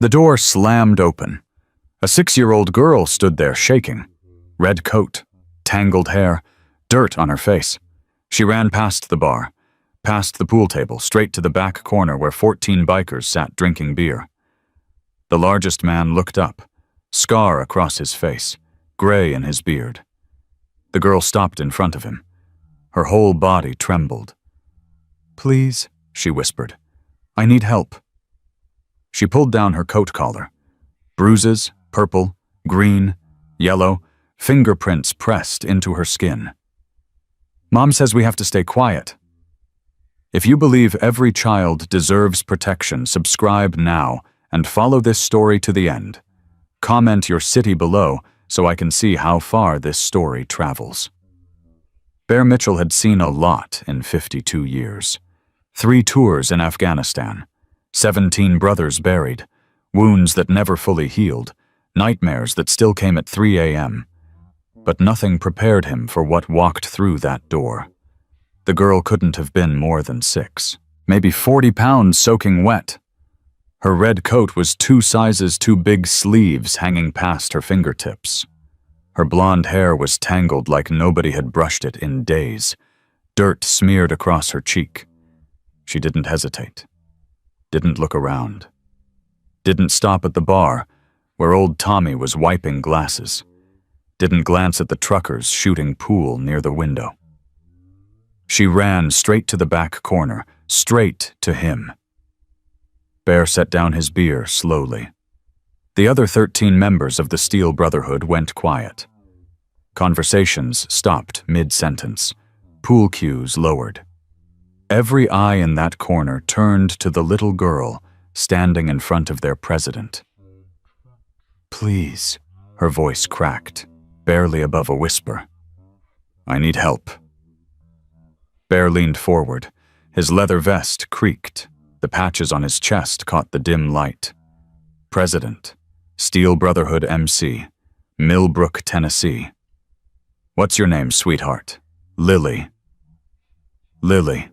The door slammed open. A 6-year-old girl stood there shaking. Red coat, tangled hair, dirt on her face. She ran past the bar, past the pool table, straight to the back corner where 14 bikers sat drinking beer. The largest man looked up, scar across his face, gray in his beard. The girl stopped in front of him. Her whole body trembled. "Please," she whispered. "I need help." She pulled down her coat collar. Bruises, purple, green, yellow, fingerprints pressed into her skin. "Mom says we have to stay quiet." If you believe every child deserves protection, subscribe now and follow this story to the end. Comment your city below so I can see how far this story travels. Bear Mitchell had seen a lot in 52 years. 3 tours in Afghanistan, 17 brothers buried, wounds that never fully healed, nightmares that still came at 3 a.m. But nothing prepared him for what walked through that door. The girl couldn't have been more than 6, maybe 40 pounds soaking wet. Her red coat was 2 sizes too big sleeves hanging past her fingertips. Her blonde hair was tangled like nobody had brushed it in days. Dirt smeared across her cheek. She didn't hesitate. Didn't look around. Didn't stop at the bar, where old Tommy was wiping glasses. Didn't glance at the truckers shooting pool near the window. She ran straight to the back corner, straight to him. Bear set down his beer slowly. The other 13 members of the Steel Brotherhood went quiet. Conversations stopped mid-sentence. Pool cues lowered. Every eye in that corner turned to the little girl standing in front of their president. "Please," her voice cracked, barely above a whisper. "I need help." Bear leaned forward. His leather vest creaked. The patches on his chest caught the dim light. President, Steel Brotherhood MC, Millbrook, Tennessee. "What's your name, sweetheart?" "Lily." "Lily."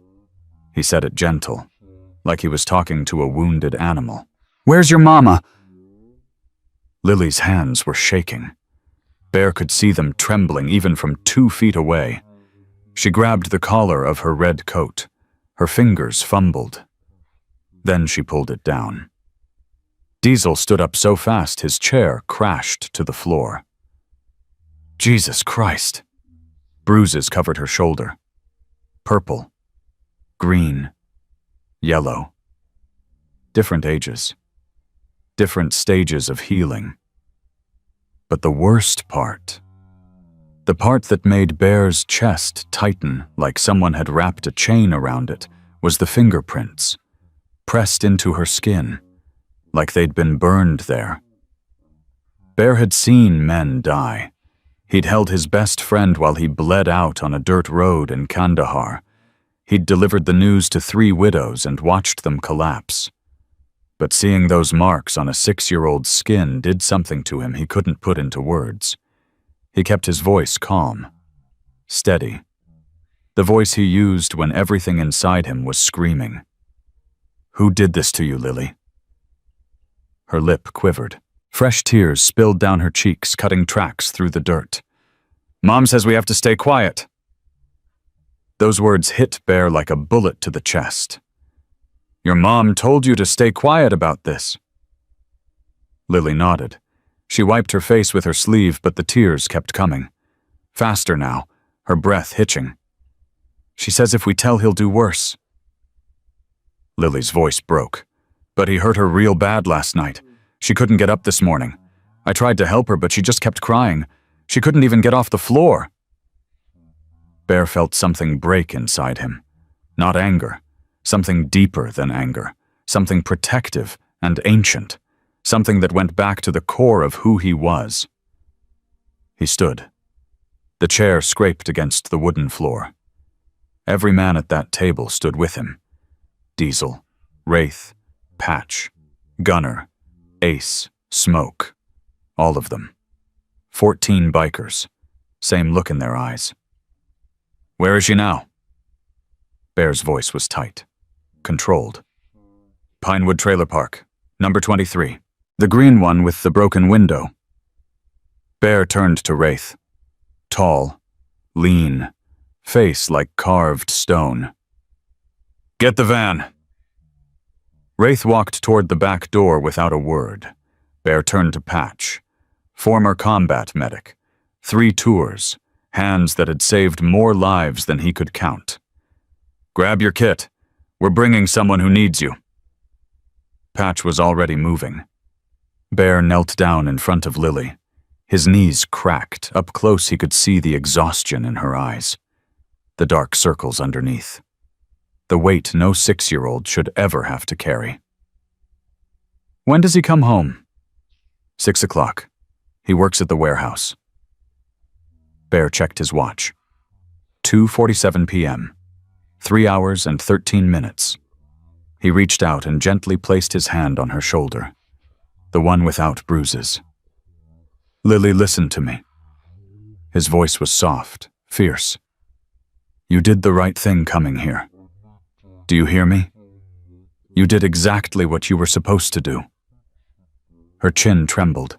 He said it gentle, like he was talking to a wounded animal. "Where's your mama?" Lily's hands were shaking. Bear could see them trembling even from 2 feet away. She grabbed the collar of her red coat. Her fingers fumbled. Then she pulled it down. Diesel stood up so fast his chair crashed to the floor. Jesus Christ! Bruises covered her shoulder. Purple. Green. Yellow. Different ages. Different stages of healing. But the worst part, the part that made Bear's chest tighten like someone had wrapped a chain around it, was the fingerprints, pressed into her skin, like they'd been burned there. Bear had seen men die. He'd held his best friend while he bled out on a dirt road in Kandahar. He'd delivered the news to 3 widows and watched them collapse. But seeing those marks on a 6-year-old's skin did something to him he couldn't put into words. He kept his voice calm, steady, the voice he used when everything inside him was screaming. "Who did this to you, Lily?" Her lip quivered. Fresh tears spilled down her cheeks, cutting tracks through the dirt. "Mom says we have to stay quiet." Those words hit Bear like a bullet to the chest. "Your mom told you to stay quiet about this." Lily nodded. She wiped her face with her sleeve, but the tears kept coming. Faster now, her breath hitching. "She says if we tell, he'll do worse." Lily's voice broke. "But he hurt her real bad last night. She couldn't get up this morning. I tried to help her, but she just kept crying. She couldn't even get off the floor." Bear felt something break inside him. Not anger. Something deeper than anger. Something protective and ancient. Something that went back to the core of who he was. He stood. The chair scraped against the wooden floor. Every man at that table stood with him. Diesel, Wraith, Patch, Gunner, Ace, Smoke. All of them. 14 bikers. Same look in their eyes. "Where is she now?" Bear's voice was tight, controlled. "Pinewood Trailer Park, number 23. The green one with the broken window. Bear turned to Wraith. Tall, lean, face like carved stone. Get the van. Wraith walked toward the back door without a word. Bear turned to Patch, former combat medic. 3 tours, hands that had saved more lives than he could count. Grab your kit. We're bringing someone who needs you. Patch was already moving. Bear knelt down in front of Lily. His knees cracked. Up close he could see the exhaustion in her eyes. The dark circles underneath. The weight no 6-year-old should ever have to carry. When does he come home? 6 o'clock. He works at the warehouse. Bear checked his watch. 2:47 p.m. 3 hours and 13 minutes. He reached out and gently placed his hand on her shoulder, the one without bruises. Lily, listen to me. His voice was soft, fierce. You did the right thing coming here. Do you hear me? You did exactly what you were supposed to do. Her chin trembled.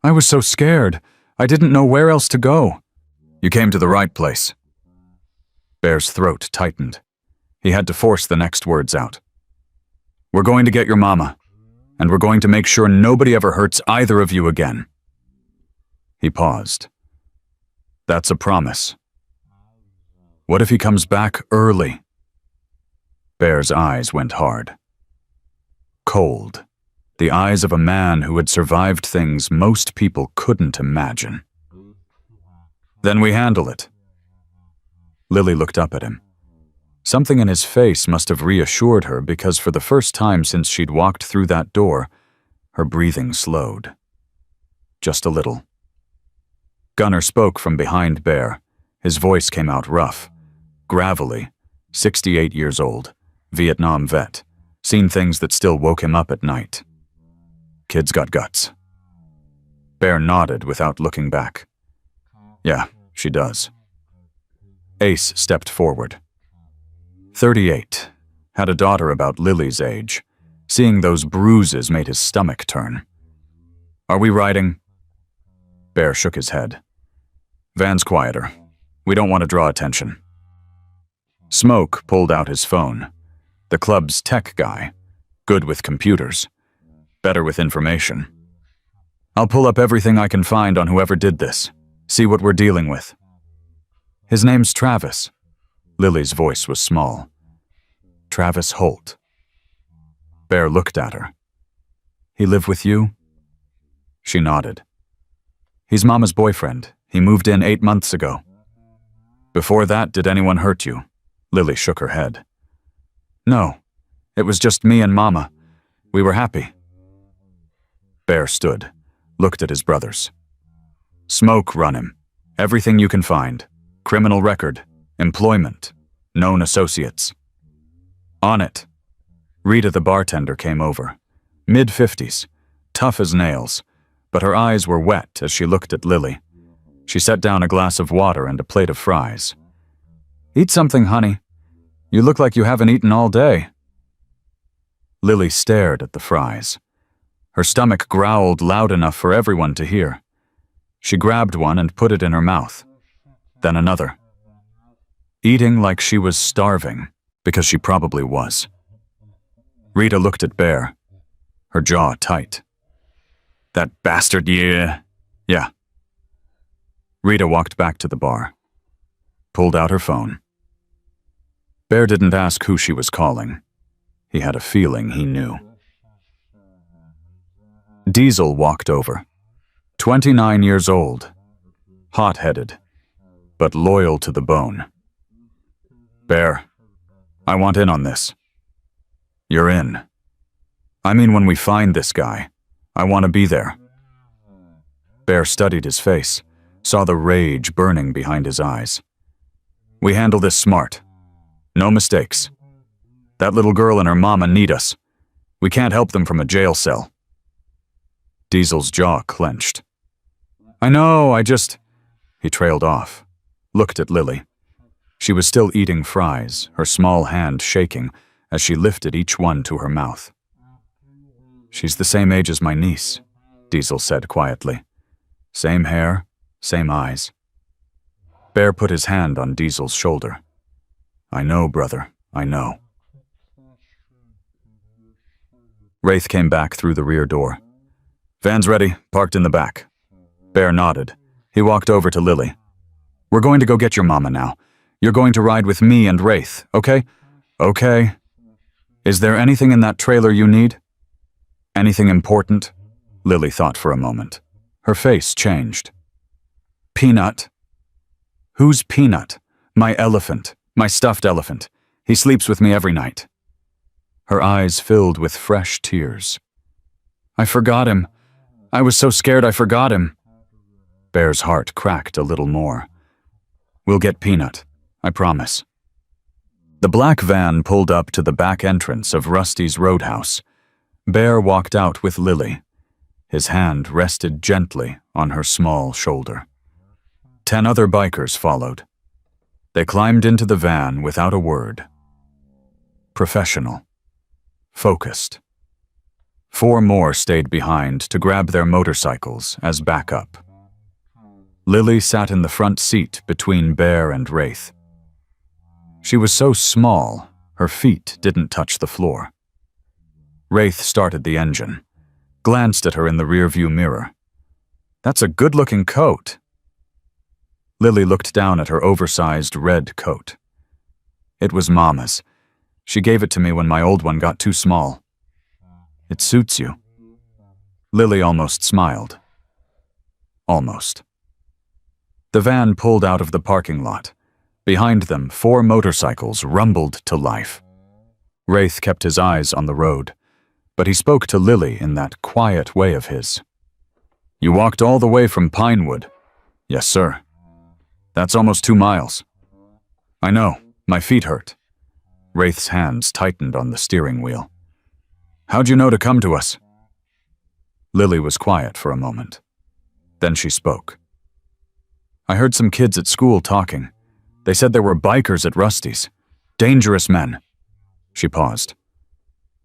I was so scared. I didn't know where else to go. You came to the right place. Bear's throat tightened. He had to force the next words out. We're going to get your mama, and we're going to make sure nobody ever hurts either of you again. He paused. That's a promise. What if he comes back early? Bear's eyes went hard. Cold. The eyes of a man who had survived things most people couldn't imagine. Then we handle it. Lily looked up at him. Something in his face must have reassured her because for the first time since she'd walked through that door, her breathing slowed. Just a little. Gunner spoke from behind Bear. His voice came out rough, gravelly, 68 years old, Vietnam vet, seen things that still woke him up at night. Kid's got guts. Bear nodded without looking back. Yeah, she does. Ace stepped forward. 38, had a daughter about Lily's age. Seeing those bruises made his stomach turn. Are we riding? Bear shook his head. Van's quieter. We don't want to draw attention. Smoke pulled out his phone. The club's tech guy. Good with computers. Better with information. I'll pull up everything I can find on whoever did this. See what we're dealing with. His name's Travis. Lily's voice was small. Travis Holt. Bear looked at her. He live with you? She nodded. He's Mama's boyfriend. He moved in 8 months ago. Before that, did anyone hurt you? Lily shook her head. No. It was just me and Mama. We were happy. Bear stood, looked at his brothers. Smoke run him. Everything you can find. Criminal record. Employment. Known associates. On it. Rita the bartender came over. Mid-50s. Tough as nails. But her eyes were wet as she looked at Lily. She set down a glass of water and a plate of fries. Eat something, honey. You look like you haven't eaten all day. Lily stared at the fries. Her stomach growled loud enough for everyone to hear. She grabbed one and put it in her mouth. Then another. Eating like she was starving, because she probably was. Rita looked at Bear, her jaw tight. That bastard, yeah. Yeah. Rita walked back to the bar, pulled out her phone. Bear didn't ask who she was calling. He had a feeling he knew. Diesel walked over. 29 years old. Hot-headed, but loyal to the bone. Bear, I want in on this. You're in. I mean, when we find this guy, I want to be there. Bear studied his face, saw the rage burning behind his eyes. We handle this smart. No mistakes. That little girl and her mama need us. We can't help them from a jail cell. Diesel's jaw clenched. I know, He trailed off, looked at Lily. She was still eating fries, her small hand shaking as she lifted each one to her mouth. She's the same age as my niece, Diesel said quietly. Same hair, same eyes. Bear put his hand on Diesel's shoulder. I know, brother, I know. Wraith came back through the rear door. Van's ready, parked in the back. Bear nodded. He walked over to Lily. We're going to go get your mama now. You're going to ride with me and Wraith, okay? Okay. Is there anything in that trailer you need? Anything important? Lily thought for a moment. Her face changed. Peanut? Who's Peanut? My elephant. My stuffed elephant. He sleeps with me every night. Her eyes filled with fresh tears. I forgot him. I was so scared I forgot him. Bear's heart cracked a little more. We'll get Peanut, I promise. The black van pulled up to the back entrance of Rusty's Roadhouse. Bear walked out with Lily. His hand rested gently on her small shoulder. 10 other bikers followed. They climbed into the van without a word. Professional. Focused. 4 more stayed behind to grab their motorcycles as backup. Lily sat in the front seat between Bear and Wraith. She was so small, her feet didn't touch the floor. Wraith started the engine, glanced at her in the rearview mirror. That's a good-looking coat. Lily looked down at her oversized red coat. It was Mama's. She gave it to me when my old one got too small. It suits you. Lily almost smiled. Almost. The van pulled out of the parking lot. Behind them, 4 motorcycles rumbled to life. Wraith kept his eyes on the road, but he spoke to Lily in that quiet way of his. You walked all the way from Pinewood. Yes, sir. That's almost 2 miles. I know, my feet hurt. Wraith's hands tightened on the steering wheel. How'd you know to come to us? Lily was quiet for a moment. Then she spoke. I heard some kids at school talking. They said there were bikers at Rusty's. Dangerous men. She paused.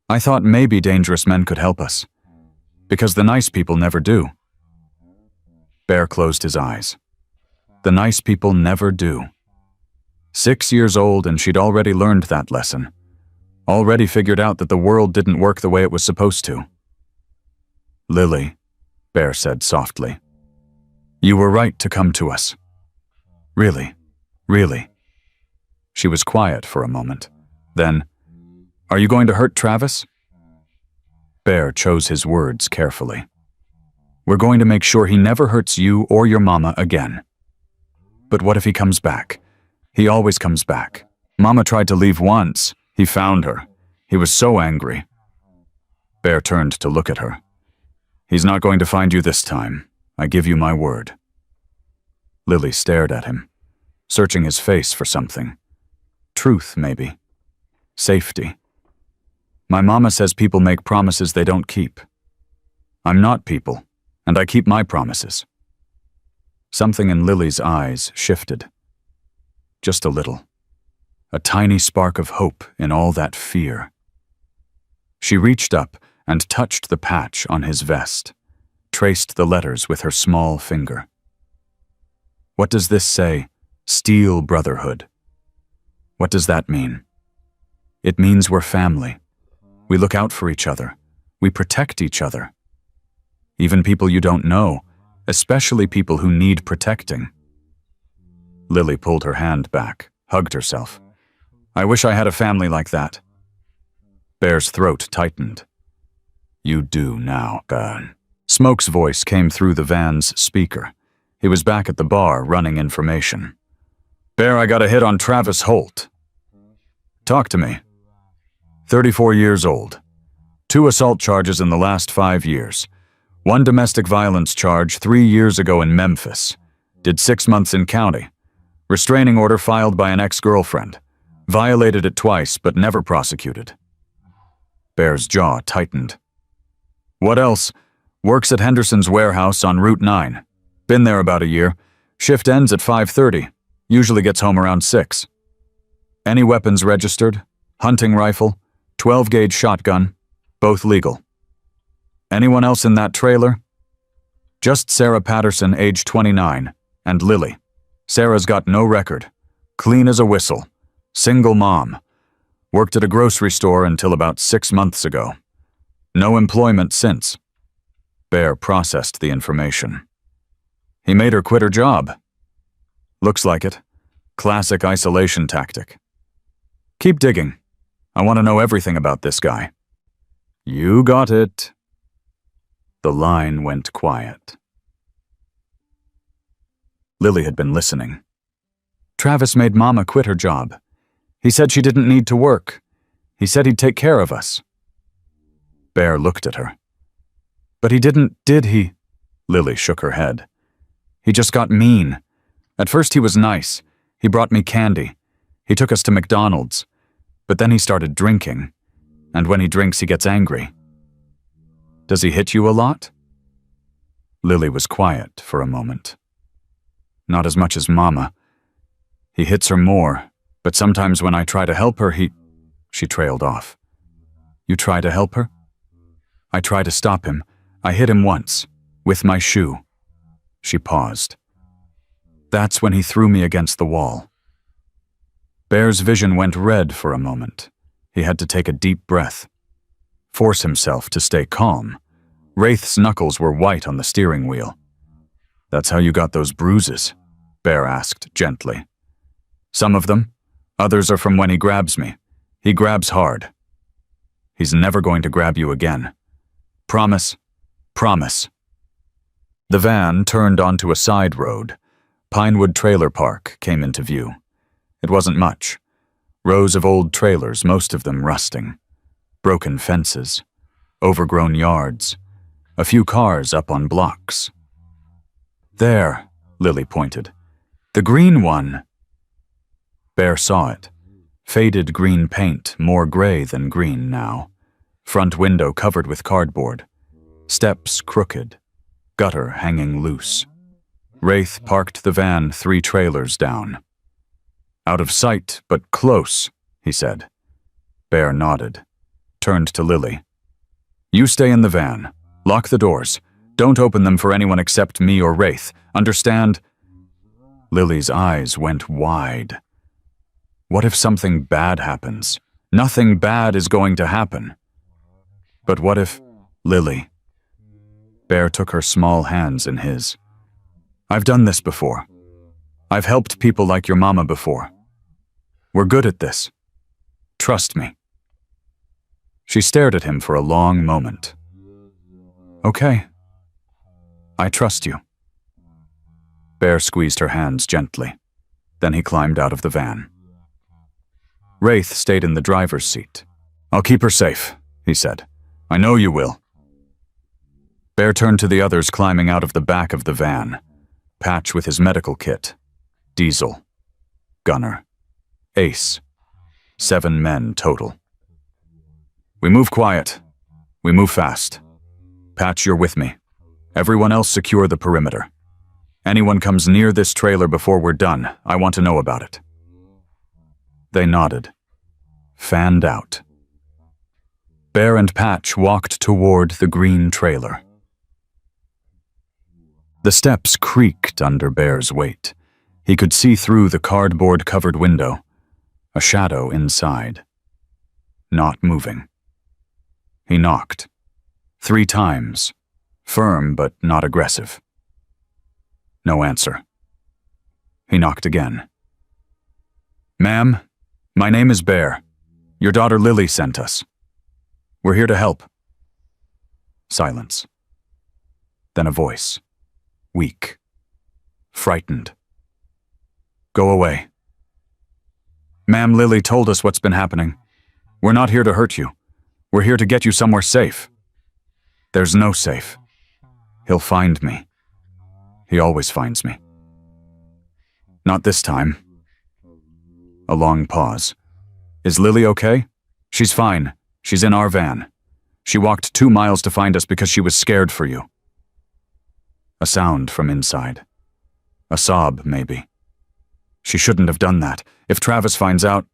I thought maybe dangerous men could help us. Because the nice people never do. Bear closed his eyes. The nice people never do. 6 years old and she'd already learned that lesson. Already figured out that the world didn't work the way it was supposed to. Lily, Bear said softly. You were right to come to us. Really, really. She was quiet for a moment. Then, are you going to hurt Travis? Bear chose his words carefully. We're going to make sure he never hurts you or your mama again. But what if he comes back? He always comes back. Mama tried to leave once. He found her. He was so angry. Bear turned to look at her. He's not going to find you this time. I give you my word. Lily stared at him, searching his face for something. Truth, maybe. Safety. My mama says people make promises they don't keep. I'm not people, and I keep my promises. Something in Lily's eyes shifted. Just a little. A tiny spark of hope in all that fear. She reached up and touched the patch on his vest, traced the letters with her small finger. What does this say? Steel Brotherhood. What does that mean? It means we're family. We look out for each other. We protect each other. Even people you don't know, especially people who need protecting. Lily pulled her hand back, hugged herself. I wish I had a family like that. Bear's throat tightened. You do now, Burn. Smoke's voice came through the van's speaker. He was back at the bar running information. Bear, I got a hit on Travis Holt. Talk to me. 34 years old. 2 assault charges in the last 5 years. 1 domestic violence charge 3 years ago in Memphis. Did 6 months in county. Restraining order filed by an ex-girlfriend. Violated it twice, but never prosecuted. Bear's jaw tightened. What else? Works at Henderson's warehouse on Route 9. Been there about a year. Shift ends at 5:30. Usually gets home around 6. Any weapons registered? Hunting rifle, 12-gauge shotgun, both legal. Anyone else in that trailer? Just Sarah Patterson, age 29, and Lily. Sarah's got no record. Clean as a whistle. Single mom. Worked at a grocery store until about 6 months ago. No employment since. Bear processed the information. He made her quit her job. Looks like it. Classic isolation tactic. Keep digging. I want to know everything about this guy. You got it. The line went quiet. Lily had been listening. Travis made Mama quit her job. He said she didn't need to work. He said he'd take care of us. Bear looked at her. But he didn't, did he? Lily shook her head. He just got mean. At first he was nice. He brought me candy. He took us to McDonald's. But then he started drinking. And when he drinks, he gets angry. Does he hit you a lot? Lily was quiet for a moment. Not as much as Mama. He hits her more, but sometimes when I try to help her, She trailed off. You try to help her? I try to stop him. I hit him once, with my shoe. She paused. That's when he threw me against the wall. Bear's vision went red for a moment. He had to take a deep breath. Force himself to stay calm. Wraith's knuckles were white on the steering wheel. That's how you got those bruises? Bear asked gently. Some of them. Others are from when he grabs me. He grabs hard. He's never going to grab you again. Promise? Promise. The van turned onto a side road. Pinewood Trailer Park came into view. It wasn't much. Rows of old trailers, most of them rusting. Broken fences. Overgrown yards. A few cars up on blocks. There, Lily pointed. The green one. Bear saw it. Faded green paint, more gray than green now. Front window covered with cardboard. Steps crooked. Gutter hanging loose. Wraith parked the van 3 trailers down. Out of sight, but close, he said. Bear nodded. Turned to Lily. You stay in the van. Lock the doors. Don't open them for anyone except me or Wraith. Understand? Lily's eyes went wide. What if something bad happens? Nothing bad is going to happen. But what if... Lily. Bear took her small hands in his. I've done this before. I've helped people like your mama before. We're good at this. Trust me. She stared at him for a long moment. Okay. I trust you. Bear squeezed her hands gently. Then he climbed out of the van. Wraith stayed in the driver's seat. I'll keep her safe, he said. I know you will. Bear turned to the others climbing out of the back of the van. Patch with his medical kit. Diesel. Gunner. Ace. 7 men total. We move quiet. We move fast. Patch, you're with me. Everyone else secure the perimeter. Anyone comes near this trailer before we're done, I want to know about it. They nodded. Fanned out. Bear and Patch walked toward the green trailer. The steps creaked under Bear's weight. He could see through the cardboard-covered window. A shadow inside. Not moving. He knocked. 3 times. Firm but not aggressive. No answer. He knocked again. Ma'am, my name is Bear. Your daughter Lily sent us. We're here to help. Silence. Then a voice. Weak. Frightened. Go away. Ma'am, Lily told us what's been happening. We're not here to hurt you. We're here to get you somewhere safe. There's no safe. He'll find me. He always finds me. Not this time. A long pause. Is Lily okay? She's fine. She's in our van. She walked 2 miles to find us because she was scared for you. A sound from inside. A sob, maybe. She shouldn't have done that. If Travis finds out...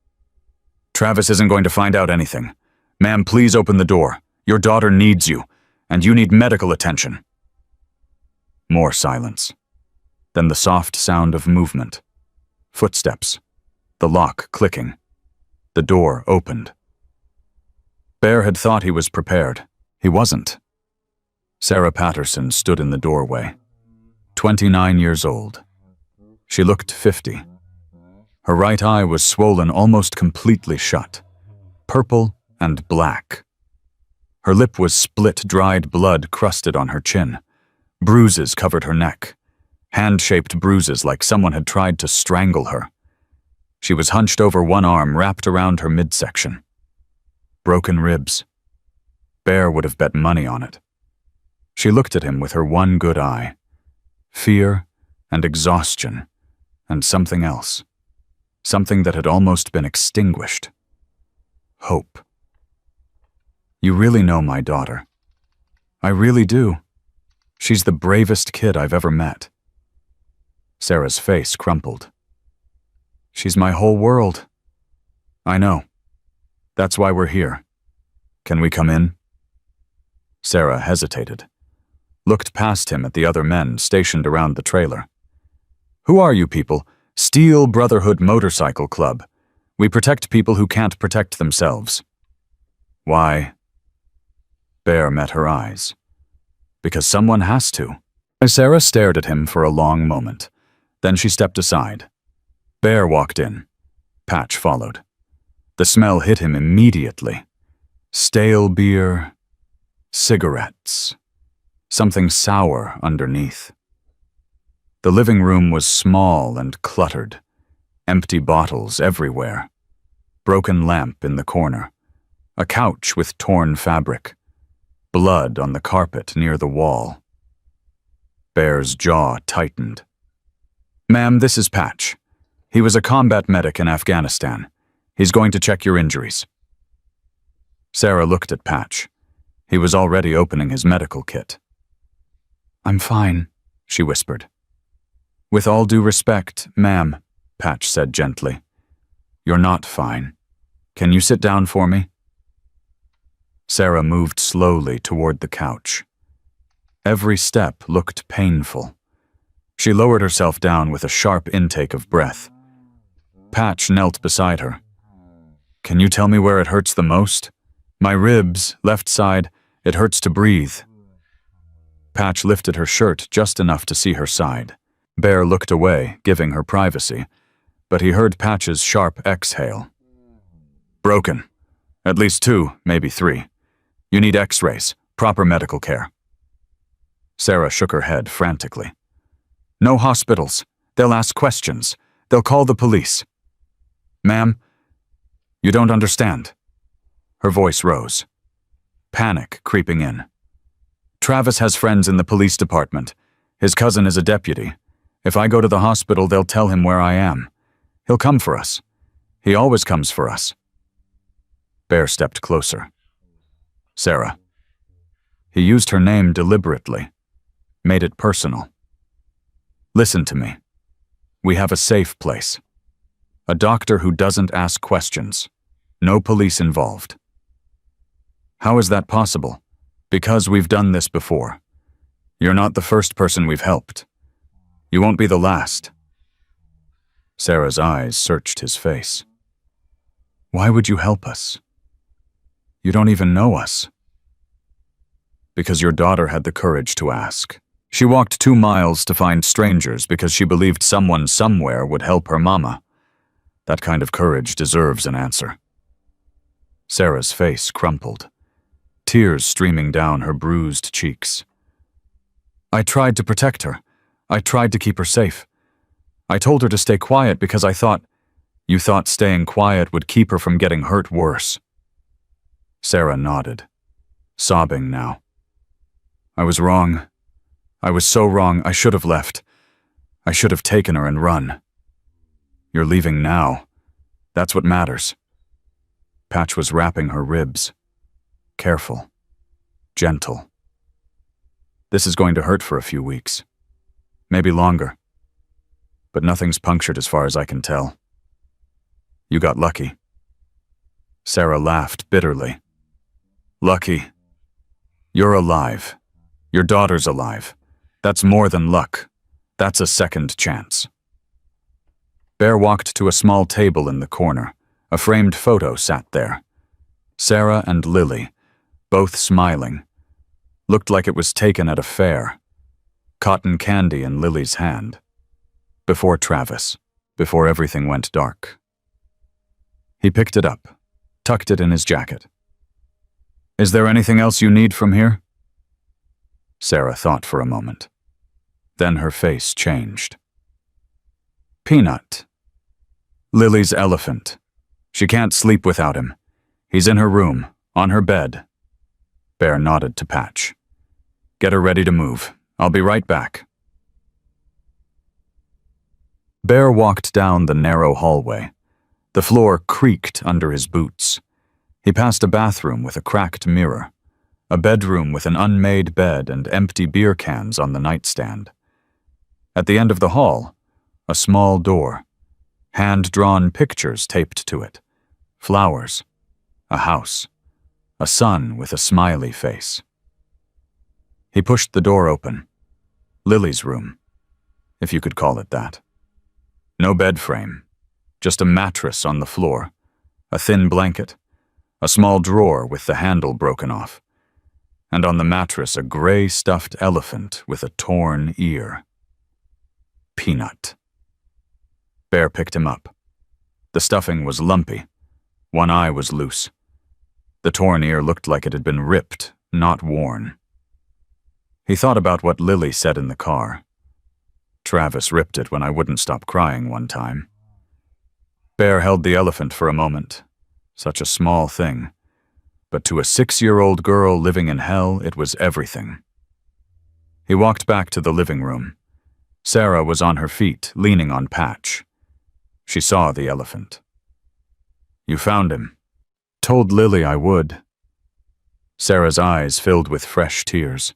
Travis isn't going to find out anything. Ma'am, please open the door. Your daughter needs you. and you need medical attention." More silence. Then the soft sound of movement. Footsteps. The lock clicking. The door opened. Bear had thought he was prepared. He wasn't. Sarah Patterson stood in the doorway. 29 years old. She looked 50. Her right eye was swollen almost completely shut. Purple and black. Her lip was split, dried blood crusted on her chin. Bruises covered her neck. Hand-shaped bruises like someone had tried to strangle her. She was hunched over, one arm wrapped around her midsection. Broken ribs. Bear would have bet money on it. She looked at him with her one good eye. Fear and exhaustion and something else. Something that had almost been extinguished. Hope. "You really know my daughter." "I really do. She's the bravest kid I've ever met." Sarah's face crumpled. "She's my whole world." "I know. That's why we're here. Can we come in?" Sarah hesitated, looked past him at the other men stationed around the trailer. "Who are you people? Steel Brotherhood Motorcycle Club. We protect people who can't protect themselves." "Why?" Bear met her eyes. "Because someone has to." Sarah stared at him for a long moment. Then she stepped aside. Bear walked in. Patch followed. The smell hit him immediately. Stale beer, cigarettes, something sour underneath. The living room was small and cluttered. Empty bottles everywhere. Broken lamp in the corner. A couch with torn fabric. Blood on the carpet near the wall. Bear's jaw tightened. "Ma'am, this is Patch. He was a combat medic in Afghanistan. He's going to check your injuries." Sarah looked at Patch. He was already opening his medical kit. "I'm fine," she whispered. "With all due respect, ma'am," Patch said gently. "You're not fine. Can you sit down for me?" Sarah moved slowly toward the couch. Every step looked painful. She lowered herself down with a sharp intake of breath. Patch knelt beside her. "Can you tell me where it hurts the most?" "My ribs, left side, it hurts to breathe." Patch lifted her shirt just enough to see her side. Bear looked away, giving her privacy, but he heard Patch's sharp exhale. "Broken. At least 2, maybe 3. You need x-rays, proper medical care." Sarah shook her head frantically. "No hospitals. They'll ask questions. They'll call the police." "Ma'am, you don't understand." Her voice rose. Panic creeping in. "Travis has friends in the police department. His cousin is a deputy. If I go to the hospital, they'll tell him where I am. He'll come for us. He always comes for us." Bear stepped closer. "Sarah." He used her name deliberately, made it personal. "Listen to me. We have a safe place. A doctor who doesn't ask questions. No police involved." "How is that possible?" "Because we've done this before. You're not the first person we've helped. You won't be the last." Sarah's eyes searched his face. "Why would you help us? You don't even know us." "Because your daughter had the courage to ask. She walked 2 miles to find strangers because she believed someone somewhere would help her mama. That kind of courage deserves an answer." Sarah's face crumpled, tears streaming down her bruised cheeks. "I tried to protect her. I tried to keep her safe. I told her to stay quiet because I thought, you thought staying quiet would keep her from getting hurt worse." Sarah nodded, sobbing now. "I was wrong. I was so wrong. I should have left. I should have taken her and run. You're leaving now. That's what matters." Patch was wrapping her ribs. Careful. Gentle. "This is going to hurt for a few weeks. Maybe longer. But nothing's punctured as far as I can tell. You got lucky." Sarah laughed bitterly. "Lucky. You're alive. Your daughter's alive. That's more than luck. That's a second chance. Bear walked to a small table in the corner. A framed photo sat there. Sarah and Lily, both smiling. Looked like it was taken at a fair. Cotton candy in Lily's hand. Before Travis, before everything went dark. He picked it up, tucked it in his jacket. Is there anything else you need from here? Sarah thought for a moment. Then her face changed. Peanut. Lily's elephant. She can't sleep without him. He's in her room, on her bed. Bear nodded to Patch. Get her ready to move. I'll be right back. Bear walked down the narrow hallway. The floor creaked under his boots. He passed a bathroom with a cracked mirror, a bedroom with an unmade bed and empty beer cans on the nightstand. At the end of the hall, a small door, hand-drawn pictures taped to it, flowers, a house, a sun with a smiley face. He pushed the door open. Lily's room, if you could call it that. No bed frame, just a mattress on the floor, a thin blanket, a small drawer with the handle broken off, and on the mattress a gray stuffed elephant with a torn ear. Peanut. Bear picked him up. The stuffing was lumpy. One eye was loose. The torn ear looked like it had been ripped, not worn. He thought about what Lily said in the car. Travis ripped it when I wouldn't stop crying one time. Bear held the elephant for a moment. Such a small thing. But to a 6-year-old girl living in hell, it was everything. He walked back to the living room. Sarah was on her feet, leaning on Patch. She saw the elephant. You found him. Told Lily I would. Sarah's eyes filled with fresh tears.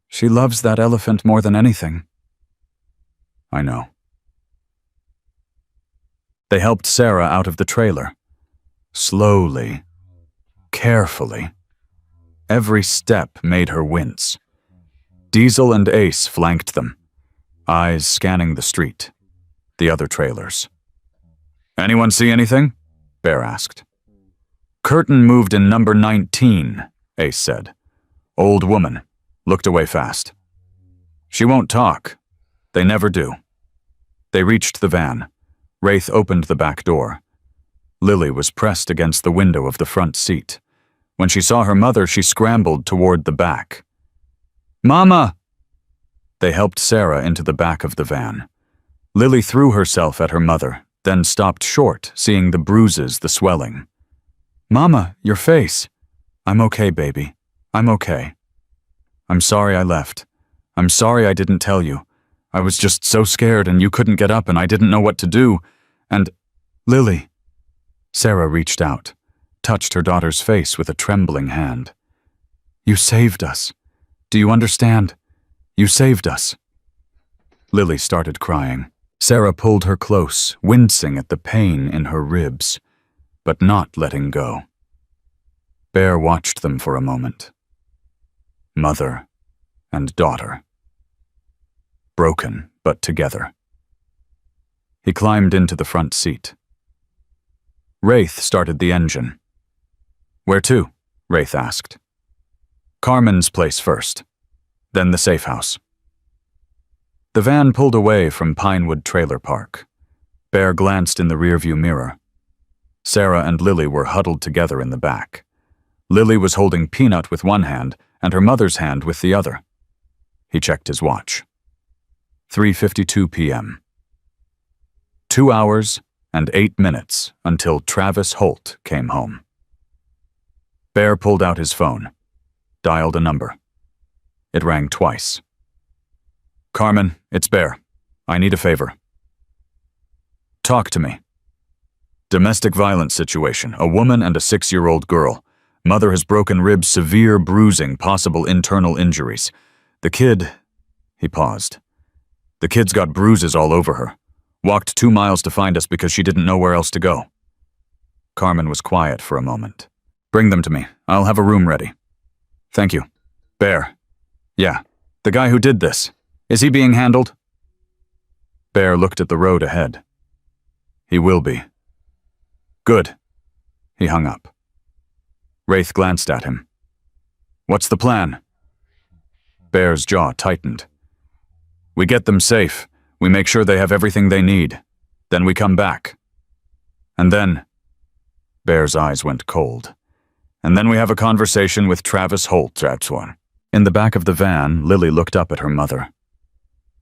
She loves that elephant more than anything. I know. They helped Sarah out of the trailer. Slowly, carefully. Every step made her wince. Diesel and Ace flanked them, eyes scanning the street, the other trailers. Anyone see anything? Bear asked. Curtain moved in number 19, Ace said. Old woman, looked away fast. She won't talk. They never do. They reached the van. Wraith opened the back door. Lily was pressed against the window of the front seat. When she saw her mother, she scrambled toward the back. Mama! They helped Sarah into the back of the van. Lily threw herself at her mother, then stopped short, seeing the bruises, the swelling. Mama, your face. I'm okay, baby. I'm okay. I'm sorry I left. I'm sorry I didn't tell you. I was just so scared and you couldn't get up and I didn't know what to do. And, Lily. Sarah reached out, touched her daughter's face with a trembling hand. You saved us. Do you understand? You saved us. Lily started crying. Sarah pulled her close, wincing at the pain in her ribs, but not letting go. Bear watched them for a moment. Mother and daughter. Broken, but together. He climbed into the front seat. Wraith started the engine. Where to? Wraith asked. Carmen's place first, then the safe house. The van pulled away from Pinewood Trailer Park. Bear glanced in the rearview mirror. Sarah and Lily were huddled together in the back. Lily was holding Peanut with one hand and her mother's hand with the other. He checked his watch. 3:52 p.m. 2 hours and 8 minutes until Travis Holt came home. Bear pulled out his phone, dialed a number. It rang twice. Carmen, it's Bear. I need a favor. Talk to me. Domestic violence situation, a woman and a 6-year-old girl. Mother has broken ribs, severe bruising, possible internal injuries. The kid, he paused. The kid's got bruises all over her. Walked 2 miles to find us because she didn't know where else to go. Carmen was quiet for a moment. Bring them to me. I'll have a room ready. Thank you. Bear. Yeah, the guy who did this. Is he being handled? Bear looked at the road ahead. He will be. Good. He hung up. Wraith glanced at him. What's the plan? Bear's jaw tightened. We get them safe. We make sure they have everything they need. Then we come back. And then... Bear's eyes went cold. And then we have a conversation with Travis Holt, that's one. In the back of the van, Lily looked up at her mother.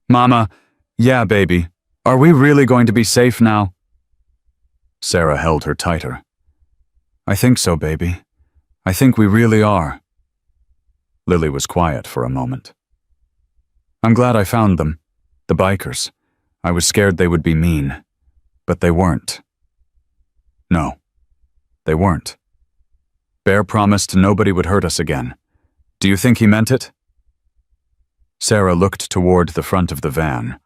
Mama, yeah, baby. Are we really going to be safe now? Sarah held her tighter. I think so, baby. I think we really are. Lily was quiet for a moment. I'm glad I found them. The bikers. I was scared they would be mean. But they weren't. No, they weren't. Bear promised nobody would hurt us again. Do you think he meant it? Sarah looked toward the front of the van,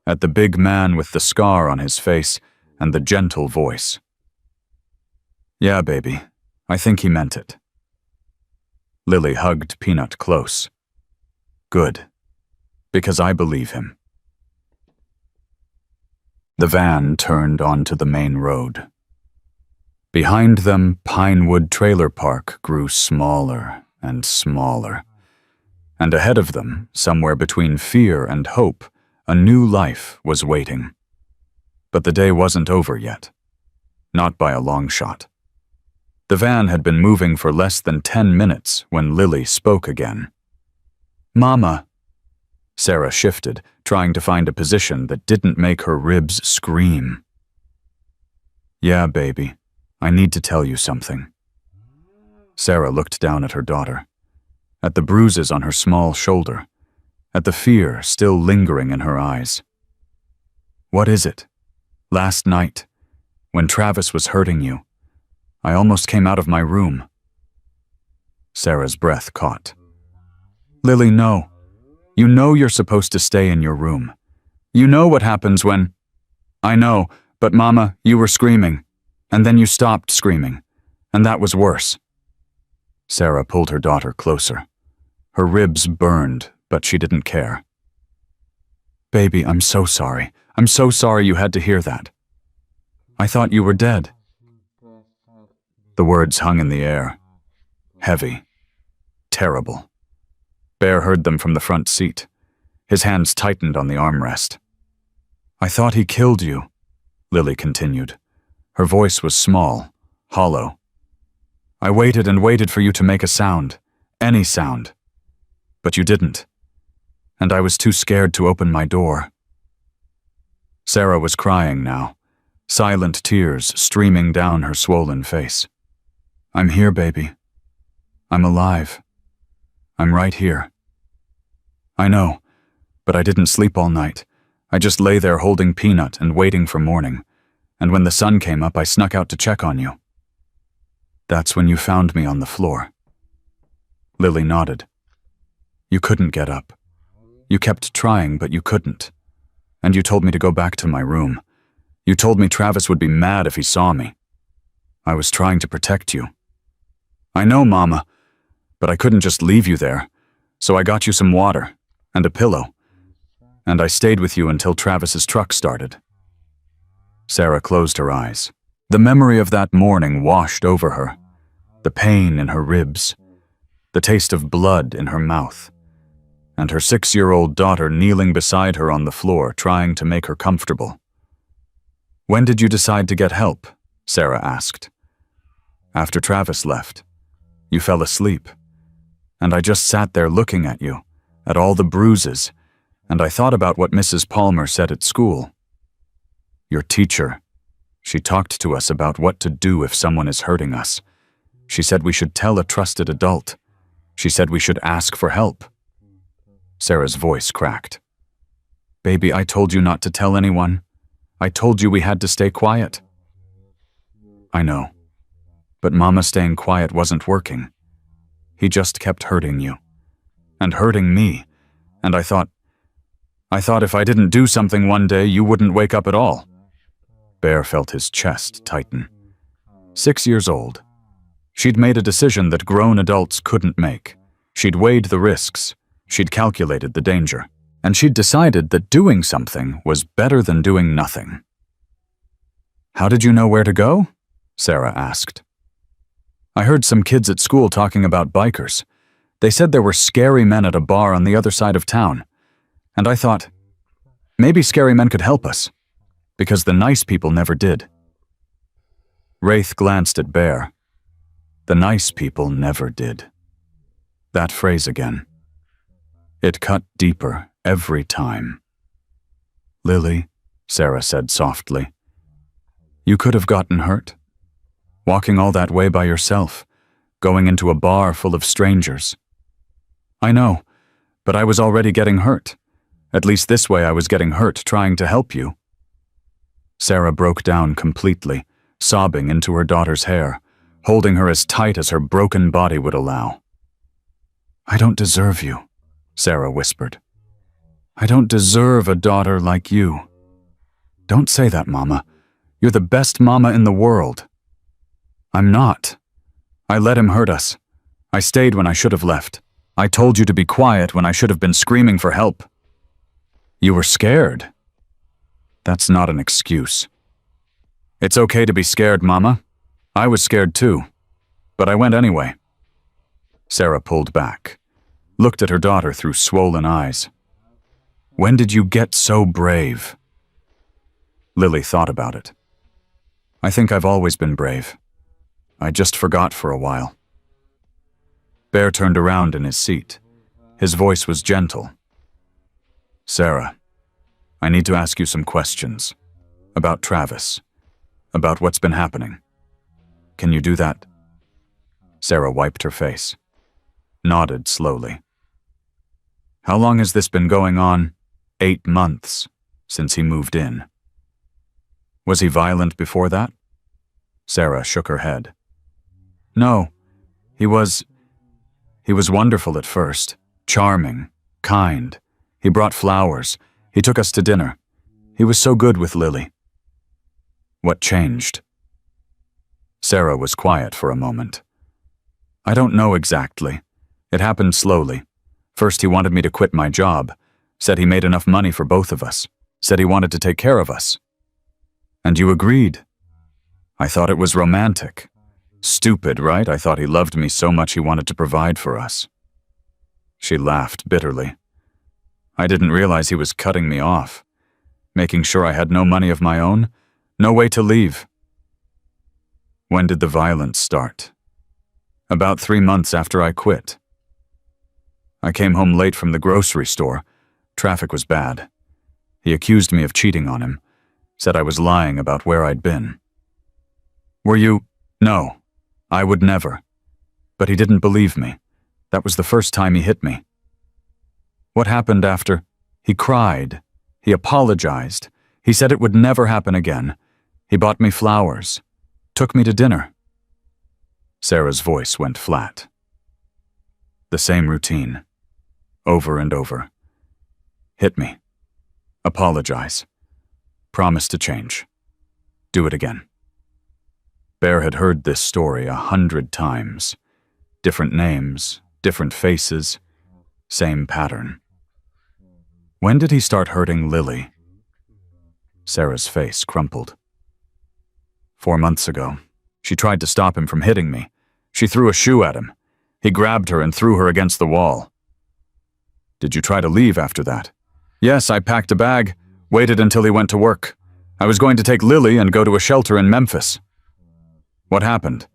at the big man with the scar on his face and the gentle voice. Yeah, baby, I think he meant it. Lily hugged Peanut close. Good, because I believe him. The van turned onto the main road. Behind them, Pinewood Trailer Park grew smaller and smaller. And ahead of them, somewhere between fear and hope, a new life was waiting. But the day wasn't over yet. Not by a long shot. The van had been moving for less than 10 minutes when Lily spoke again. Mama. Sarah shifted, trying to find a position that didn't make her ribs scream. Yeah, baby. I need to tell you something. Sarah looked down at her daughter, at the bruises on her small shoulder, at the fear still lingering in her eyes. What is it? Last night, when Travis was hurting you, I almost came out of my room. Sarah's breath caught. Lily, no. You know you're supposed to stay in your room. You know what happens when... I know, but Mama, you were screaming. And then you stopped screaming, and that was worse. Sarah pulled her daughter closer. Her ribs burned, but she didn't care. Baby, I'm so sorry. I'm so sorry you had to hear that. I thought you were dead. The words hung in the air. Heavy. Terrible. Bear heard them from the front seat. His hands tightened on the armrest. I thought he killed you, Lily continued. Her voice was small, hollow. I waited and waited for you to make a sound, any sound. But you didn't. And I was too scared to open my door. Sarah was crying now, silent tears streaming down her swollen face. I'm here, baby. I'm alive. I'm right here. I know, but I didn't sleep all night. I just lay there holding Peanut and waiting for morning. And when the sun came up, I snuck out to check on you. That's when you found me on the floor. Lily nodded. You couldn't get up. You kept trying, but you couldn't. And you told me to go back to my room. You told me Travis would be mad if he saw me. I was trying to protect you. I know, Mama, but I couldn't just leave you there. So I got you some water and a pillow. And I stayed with you until Travis's truck started. Sarah closed her eyes. The memory of that morning washed over her. The pain in her ribs, the taste of blood in her mouth, and her 6-year-old daughter kneeling beside her on the floor trying to make her comfortable. When did you decide to get help? Sarah asked. After Travis left. You fell asleep. And I just sat there looking at you, at all the bruises, and I thought about what Mrs. Palmer said at school. Your teacher. She talked to us about what to do if someone is hurting us. She said we should tell a trusted adult. She said we should ask for help. Sarah's voice cracked. Baby, I told you not to tell anyone. I told you we had to stay quiet. I know. But Mama staying quiet wasn't working. He just kept hurting you. And hurting me. And I thought if I didn't do something one day, you wouldn't wake up at all. Bear felt his chest tighten. 6 years old. She'd made a decision that grown adults couldn't make. She'd weighed the risks, she'd calculated the danger, and she'd decided that doing something was better than doing nothing. "How did you know where to go?" Sarah asked. "I heard some kids at school talking about bikers. They said there were scary men at a bar on the other side of town, and I thought, maybe scary men could help us, because the nice people never did." Wraith glanced at Bear. The nice people never did. That phrase again. It cut deeper every time. "Lily," Sarah said softly, "you could have gotten hurt. Walking all that way by yourself, going into a bar full of strangers. I know, but I was already getting hurt. At least this way I was getting hurt trying to help you." Sarah broke down completely, sobbing into her daughter's hair, holding her as tight as her broken body would allow. "I don't deserve you," Sarah whispered. "I don't deserve a daughter like you." "Don't say that, Mama. You're the best mama in the world." "I'm not. I let him hurt us. I stayed when I should have left. I told you to be quiet when I should have been screaming for help." "You were scared." "That's not an excuse." "It's okay to be scared, Mama. I was scared too. But I went anyway." Sarah pulled back, looked at her daughter through swollen eyes. "When did you get so brave?" Lily thought about it. "I think I've always been brave. I just forgot for a while." Bear turned around in his seat. His voice was gentle. "Sarah, I need to ask you some questions. About Travis. About what's been happening. Can you do that?" Sarah wiped her face, nodded slowly. "How long has this been going on?" 8 months, since he moved in. "Was he violent before that?" Sarah shook her head. "No, he was wonderful at first, charming, kind. He brought flowers. He took us to dinner. He was so good with Lily." "What changed?" Sarah was quiet for a moment. "I don't know exactly. It happened slowly. First he wanted me to quit my job, said he made enough money for both of us, said he wanted to take care of us. And you agreed. I thought it was romantic. Stupid, right? I thought he loved me so much he wanted to provide for us." She laughed bitterly. "I didn't realize he was cutting me off, making sure I had no money of my own, no way to leave." "When did the violence start?" "About 3 months after I quit. I came home late from the grocery store. Traffic was bad. He accused me of cheating on him, said I was lying about where I'd been." "Were you—" "No, I would never. But he didn't believe me. That was the first time he hit me." "What happened after?" "He cried. He apologized. He said it would never happen again. He bought me flowers. Took me to dinner." Sarah's voice went flat. The same routine. Over and over. Hit me. Apologize. Promise to change. Do it again. Bear had heard this story 100 times. Different names, different faces, same pattern. When did he start hurting Lily? Sarah's face crumpled. 4 months ago. She tried to stop him from hitting me. She threw a shoe at him. He grabbed her and threw her against the wall. Did you try to leave after that? Yes, I packed a bag, waited until he went to work. I was going to take Lily and go to a shelter in Memphis. What happened?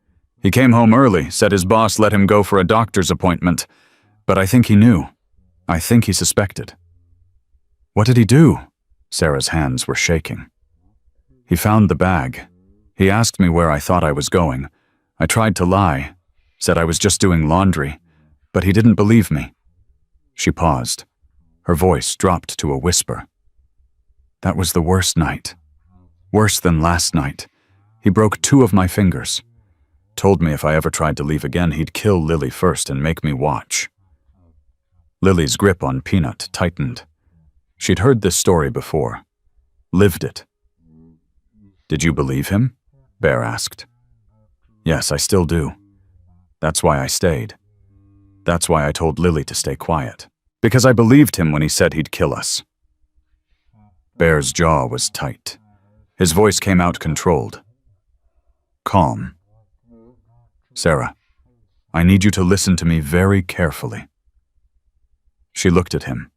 He came home early, said his boss let him go for a doctor's appointment, but I think he knew. I think he suspected. What did he do? Sarah's hands were shaking. He found the bag. He asked me where I thought I was going. I tried to lie, said I was just doing laundry, but he didn't believe me. She paused. Her voice dropped to a whisper. That was the worst night. Worse than last night. He broke 2 of my fingers. Told me if I ever tried to leave again, he'd kill Lily first and make me watch. Lily's grip on Peanut tightened. She'd heard this story before. Lived it. Did you believe him? Bear asked. Yes, I still do. That's why I stayed. That's why I told Lily to stay quiet. Because I believed him when he said he'd kill us. Bear's jaw was tight. His voice came out controlled. Calm. Sarah, I need you to listen to me very carefully. She looked at him.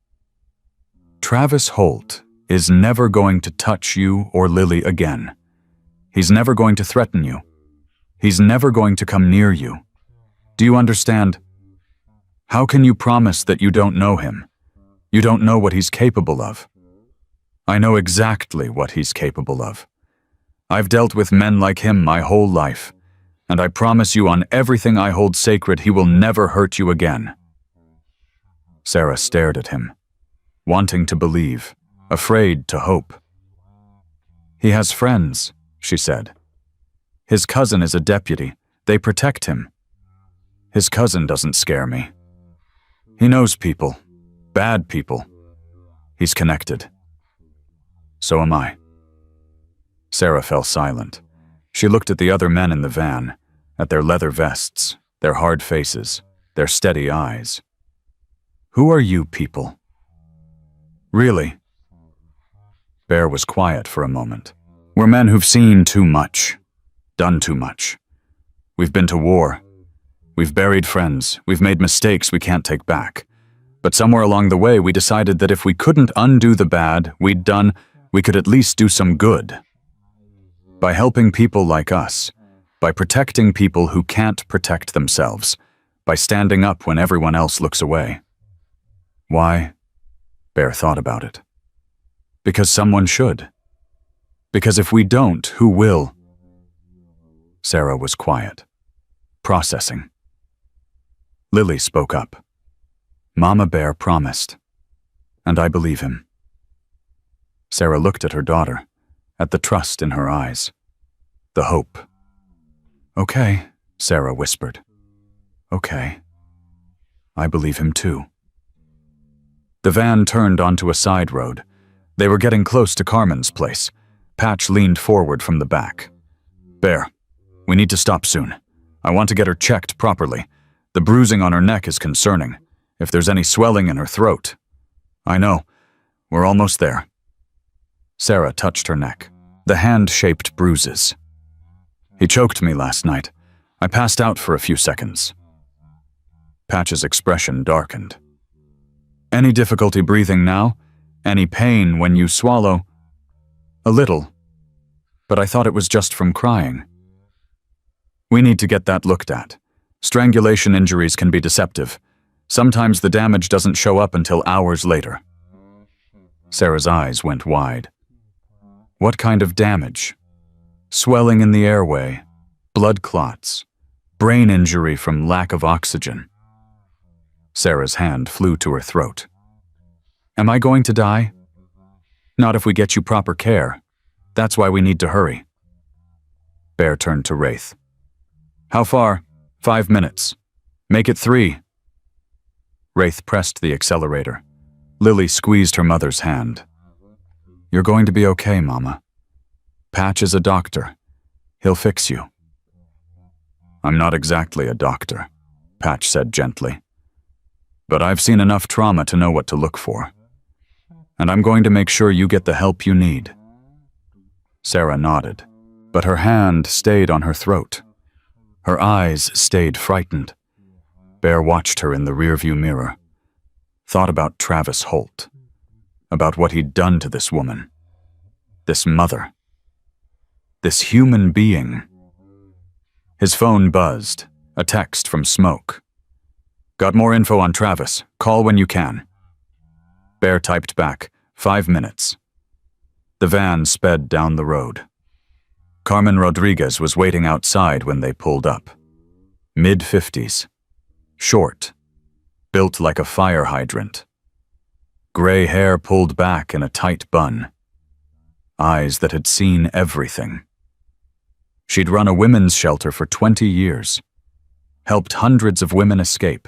Travis Holt is never going to touch you or Lily again. He's never going to threaten you. He's never going to come near you. Do you understand? How can you promise that you don't know him? You don't know what he's capable of. I know exactly what he's capable of. I've dealt with men like him my whole life, and I promise you on everything I hold sacred he will never hurt you again. Sarah stared at him, wanting to believe, afraid to hope. He has friends, she said. His cousin is a deputy. They protect him. His cousin doesn't scare me. He knows people, bad people. He's connected. So am I. Sarah fell silent. She looked at the other men in the van, at their leather vests, their hard faces, their steady eyes. Who are you people? Really? Bear was quiet for a moment. We're men who've seen too much, done too much. We've been to war. We've buried friends. We've made mistakes we can't take back. But somewhere along the way, we decided that if we couldn't undo the bad we'd done, we could at least do some good. By helping people like us, by protecting people who can't protect themselves, by standing up when everyone else looks away. Why? Bear thought about it. Because someone should. Because if we don't, who will? Sarah was quiet, processing. Lily spoke up. Mama Bear promised, and I believe him. Sarah looked at her daughter, at the trust in her eyes, the hope. Okay, Sarah whispered. Okay. I believe him too. The van turned onto a side road. They were getting close to Carmen's place. Patch leaned forward from the back. Bear, we need to stop soon. I want to get her checked properly. The bruising on her neck is concerning. If there's any swelling in her throat. I know. We're almost there. Sarah touched her neck. The hand-shaped bruises. He choked me last night. I passed out for a few seconds. Patch's expression darkened. Any difficulty breathing now? Any pain when you swallow? A little. But I thought it was just from crying. We need to get that looked at. Strangulation injuries can be deceptive. Sometimes the damage doesn't show up until hours later. Sarah's eyes went wide. What kind of damage? Swelling in the airway, blood clots, brain injury from lack of oxygen. Sarah's hand flew to her throat. Am I going to die? Not if we get you proper care. That's why we need to hurry. Bear turned to Wraith. How far? 5 minutes. Make it 3. Wraith pressed the accelerator. Lily squeezed her mother's hand. You're going to be okay, Mama. Patch is a doctor. He'll fix you. I'm not exactly a doctor, Patch said gently. But I've seen enough trauma to know what to look for. And I'm going to make sure you get the help you need. Sarah nodded, but her hand stayed on her throat. Her eyes stayed frightened. Bear watched her in the rearview mirror. Thought about Travis Holt. About what he'd done to this woman. This mother. This human being. His phone buzzed. A text from Smoke. Got more info on Travis. Call when you can. Bear typed back, 5 minutes. The van sped down the road. Carmen Rodriguez was waiting outside when they pulled up. Mid-50s. Short. Built like a fire hydrant. Gray hair pulled back in a tight bun. Eyes that had seen everything. She'd run a women's shelter for 20 years. Helped hundreds of women escape.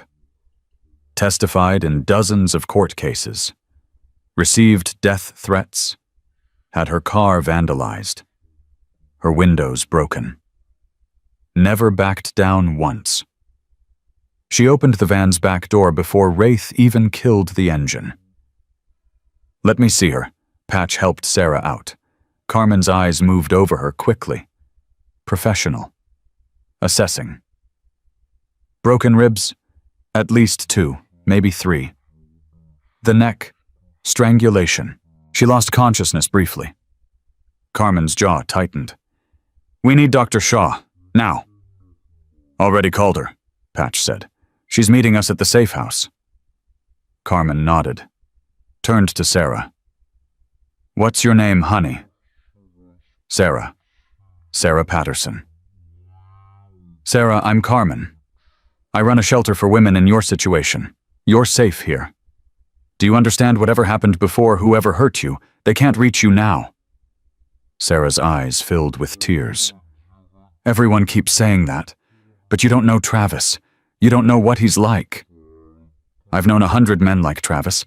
Testified in dozens of court cases. Received death threats. Had her car vandalized. Her windows broken. Never backed down once. She opened the van's back door before Wraith even killed the engine. "Let me see her." Patch helped Sarah out. Carmen's eyes moved over her quickly. Professional. Assessing. Broken ribs? At least 2, maybe 3. The neck? Strangulation. She lost consciousness briefly. Carmen's jaw tightened. "We need Dr. Shaw. Now." "Already called her," Patch said. "She's meeting us at the safe house." Carmen nodded. Turned to Sarah. "What's your name, honey?" "Sarah. Sarah Patterson." "Sarah, I'm Carmen. I run a shelter for women in your situation. You're safe here. Do you understand whatever happened before, whoever hurt you, they can't reach you now?" Sarah's eyes filled with tears. "Everyone keeps saying that, but you don't know Travis. You don't know what he's like. I've known 100 men like Travis.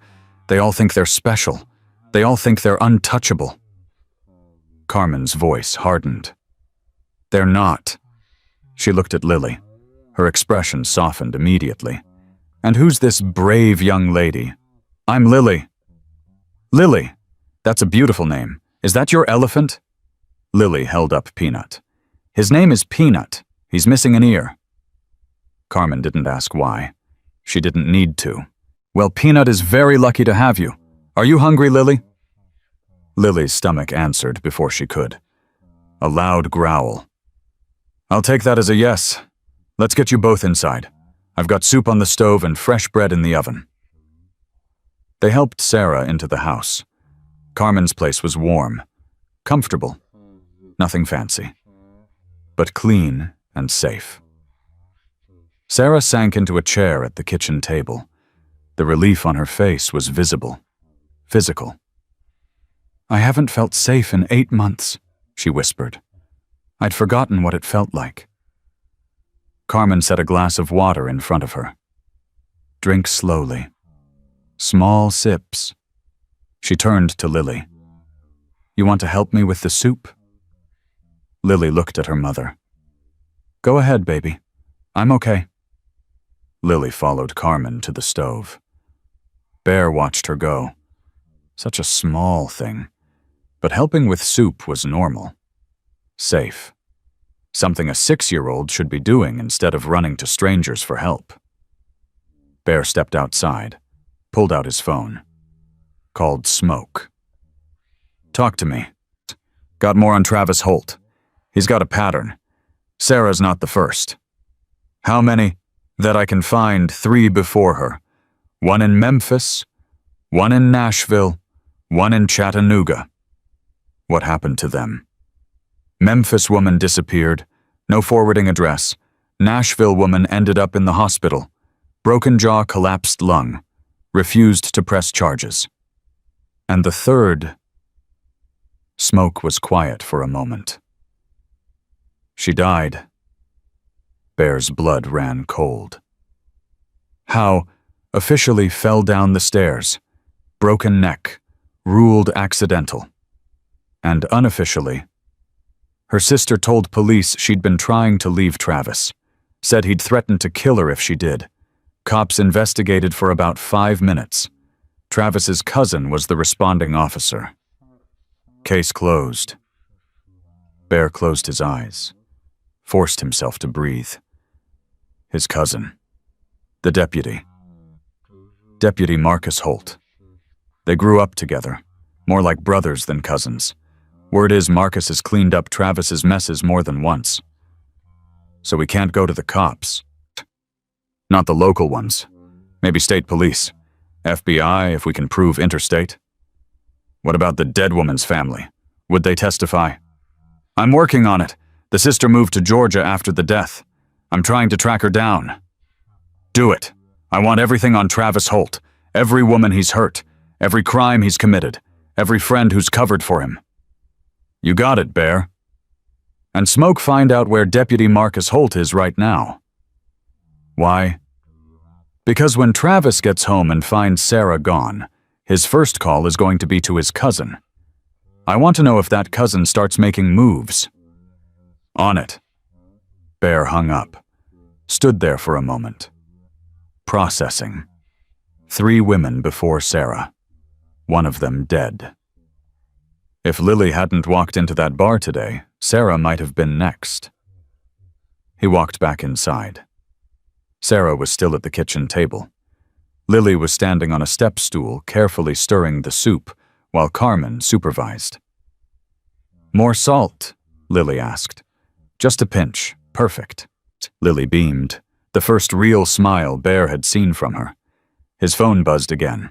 They all think they're special. They all think they're untouchable." Carmen's voice hardened. "They're not." She looked at Lily. Her expression softened immediately. "And who's this brave young lady?" "I'm Lily." "Lily? That's a beautiful name. Is that your elephant?" Lily held up Peanut. "His name is Peanut. He's missing an ear." Carmen didn't ask why. She didn't need to. "Well, Peanut is very lucky to have you. Are you hungry, Lily?" Lily's stomach answered before she could. A loud growl. "I'll take that as a yes. Let's get you both inside. I've got soup on the stove and fresh bread in the oven." They helped Sarah into the house. Carmen's place was warm, comfortable, nothing fancy, but clean and safe. Sarah sank into a chair at the kitchen table. The relief on her face was visible, physical. "I haven't felt safe in 8 months," she whispered. "I'd forgotten what it felt like." Carmen set a glass of water in front of her. "Drink slowly. Small sips." She turned to Lily. "You want to help me with the soup?" Lily looked at her mother. "Go ahead, baby. I'm okay." Lily followed Carmen to the stove. Bear watched her go. Such a small thing. But helping with soup was normal. Safe. Something a 6-year-old should be doing instead of running to strangers for help. Bear stepped outside, pulled out his phone. Called Smoke. "Talk to me. Got more on Travis Holt. He's got a pattern. Sarah's not the first. How many? That I can find 3 before her. 1 in Memphis, 1 in Nashville, 1 in Chattanooga. What happened to them? Memphis woman disappeared, no forwarding address. Nashville woman ended up in the hospital. Broken jaw, collapsed lung. Refused to press charges. And the 3rd..." Smoke was quiet for a moment. "She died." Bear's blood ran cold. "How? Officially fell down the stairs. Broken neck. Ruled accidental. And unofficially, her sister told police she'd been trying to leave Travis. Said he'd threatened to kill her if she did. Cops investigated for about 5 minutes. Travis's cousin was the responding officer. Case closed." Bear closed his eyes, forced himself to breathe. His cousin. The deputy. Deputy Marcus Holt. They grew up together, more like brothers than cousins. Word is Marcus has cleaned up Travis's messes more than once. So we can't go to the cops. Not the local ones. Maybe state police. FBI, if we can prove interstate. What about the dead woman's family? Would they testify? I'm working on it. The sister moved to Georgia after the death. I'm trying to track her down. Do it. I want everything on Travis Holt. Every woman he's hurt. Every crime he's committed. Every friend who's covered for him. You got it, Bear. And Smoke, find out where Deputy Marcus Holt is right now. Why? Because when Travis gets home and finds Sarah gone, his first call is going to be to his cousin. I want to know if that cousin starts making moves. On it. Bear hung up, stood there for a moment, processing. 3 women before Sarah. One of them dead. If Lily hadn't walked into that bar today, Sarah might have been next. He walked back inside. Sarah was still at the kitchen table. Lily was standing on a step stool, carefully stirring the soup, while Carmen supervised. "More salt?" Lily asked. "Just a pinch. Perfect." Lily beamed, the first real smile Bear had seen from her. His phone buzzed again.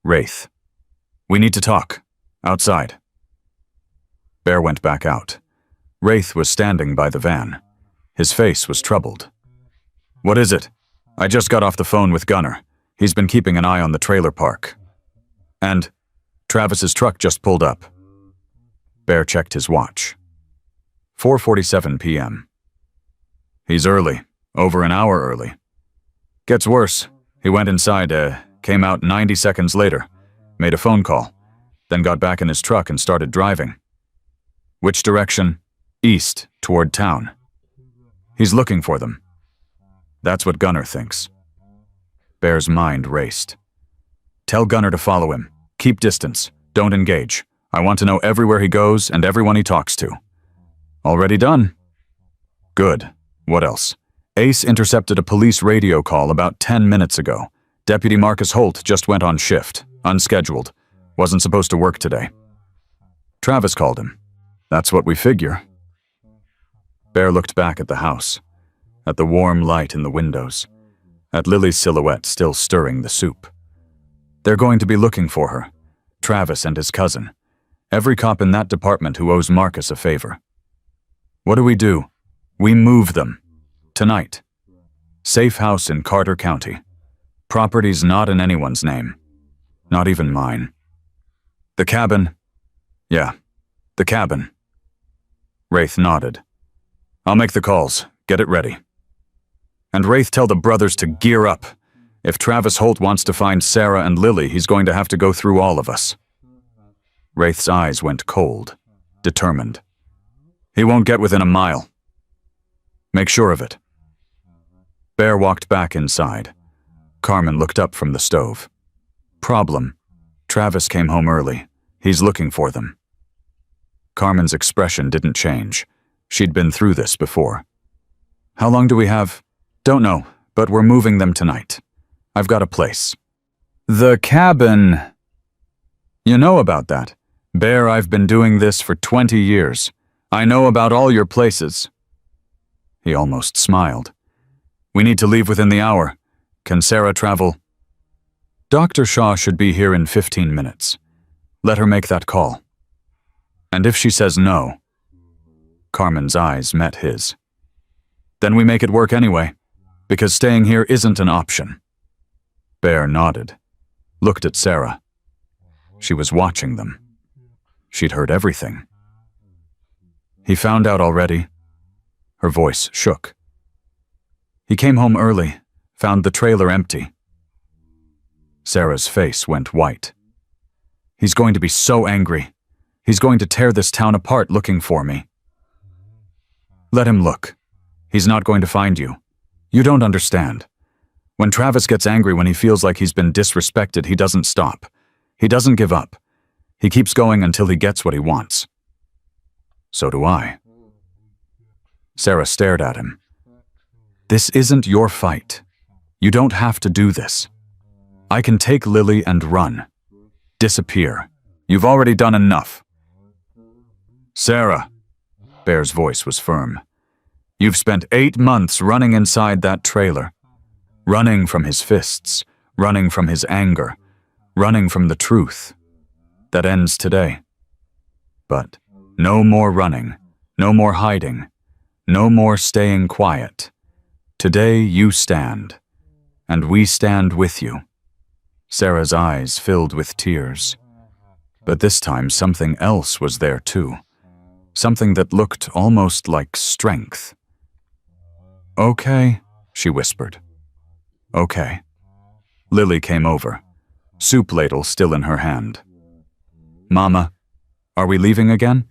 "Wraith. We need to talk. Outside." Bear went back out. Wraith was standing by the van. His face was troubled. "What is it? I just got off the phone with Gunner. He's been keeping an eye on the trailer park. And Travis's truck just pulled up." Bear checked his watch. 4:47 p.m. "He's early. Over an hour early. Gets worse. He went inside, came out 90 seconds later, made a phone call, then got back in his truck and started driving. Which direction? East, toward town. He's looking for them. That's what Gunner thinks." Bear's mind raced. "Tell Gunner to follow him. Keep distance. Don't engage. I want to know everywhere he goes and everyone he talks to." "Already done." "Good. What else?" "Ace intercepted a police radio call about 10 minutes ago. Deputy Marcus Holt just went on shift, unscheduled. Wasn't supposed to work today. Travis called him. That's what we figure." Bear looked back at the house, at the warm light in the windows, at Lily's silhouette still stirring the soup. They're going to be looking for her, Travis and his cousin, every cop in that department who owes Marcus a favor. What do? We move them. Tonight. Safe house in Carter County. Property's not in anyone's name. Not even mine. The cabin? Yeah, the cabin. Wraith nodded. "I'll make the calls. Get it ready. And Wraith, tell the brothers to gear up. If Travis Holt wants to find Sarah and Lily, he's going to have to go through all of us." Wraith's eyes went cold, determined. "He won't get within a mile. Make sure of it." Bear walked back inside. Carmen looked up from the stove. "Problem. Travis came home early. He's looking for them." Carmen's expression didn't change. She'd been through this before. "How long do we have?" "Don't know, but we're moving them tonight. I've got a place." "The cabin." "You know about that. Bear, I've been doing this for 20 years. I know about all your places." He almost smiled. "We need to leave within the hour. Can Sarah travel?" "Dr. Shaw should be here in 15 minutes. Let her make that call. And if she says no..." Carmen's eyes met his. "Then we make it work anyway, because staying here isn't an option." Bear nodded, looked at Sarah. She was watching them. She'd heard everything. "He found out already?" Her voice shook. "He came home early, found the trailer empty." Sarah's face went white. "He's going to be so angry. He's going to tear this town apart looking for me." "Let him look. He's not going to find you. You don't understand. When Travis gets angry, when he feels like he's been disrespected, he doesn't stop. He doesn't give up. He keeps going until he gets what he wants." "So do I." Sarah stared at him. "This isn't your fight. You don't have to do this. I can take Lily and run. Disappear. You've already done enough." "Sarah," Bear's voice was firm, "you've spent 8 months running inside that trailer. Running from his fists, running from his anger, running from the truth. That ends today. But no more running, no more hiding, no more staying quiet. Today you stand, and we stand with you." Sarah's eyes filled with tears. But this time something else was there too. Something that looked almost like strength. "Okay," she whispered. "Okay." Lily came over, soup ladle still in her hand. "Mama, are we leaving again?"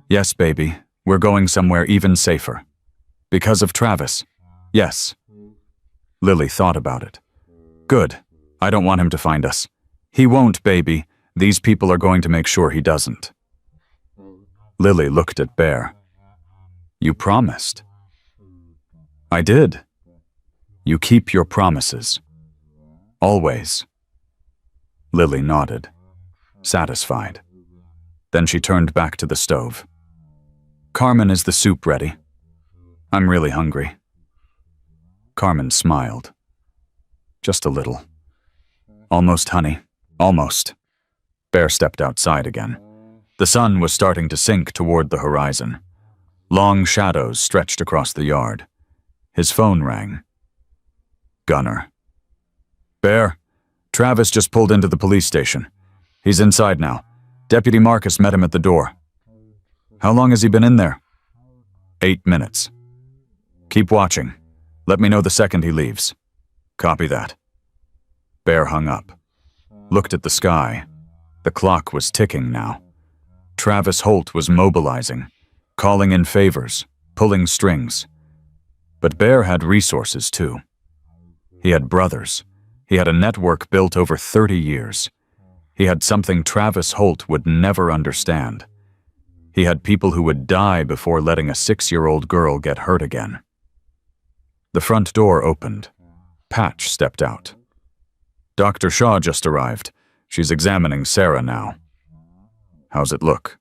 "Yes, baby. We're going somewhere even safer." "Because of Travis?" "Yes." Lily thought about it. Good. I don't want him to find us. He won't, baby. These people are going to make sure he doesn't. Lily looked at Bear. You promised. I did. You keep your promises. Always. Lily nodded, satisfied. Then she turned back to the stove. Carmen, is the soup ready? I'm really hungry. Carmen smiled. Just a little. Almost, honey. Almost. Bear stepped outside again. The sun was starting to sink toward the horizon. Long shadows stretched across the yard. His phone rang. Gunner. Bear, Travis just pulled into the police station. He's inside now. Deputy Marcus met him at the door. How long has he been in there? 8 minutes. Keep watching. Let me know the second he leaves. Copy that. Bear hung up. Looked at the sky. The clock was ticking now. Travis Holt was mobilizing, calling in favors, pulling strings. But Bear had resources too. He had brothers. He had a network built over 30 years. He had something Travis Holt would never understand. He had people who would die before letting a 6-year-old girl get hurt again. The front door opened. Patch stepped out. Dr. Shaw just arrived. She's examining Sarah now. How's it look?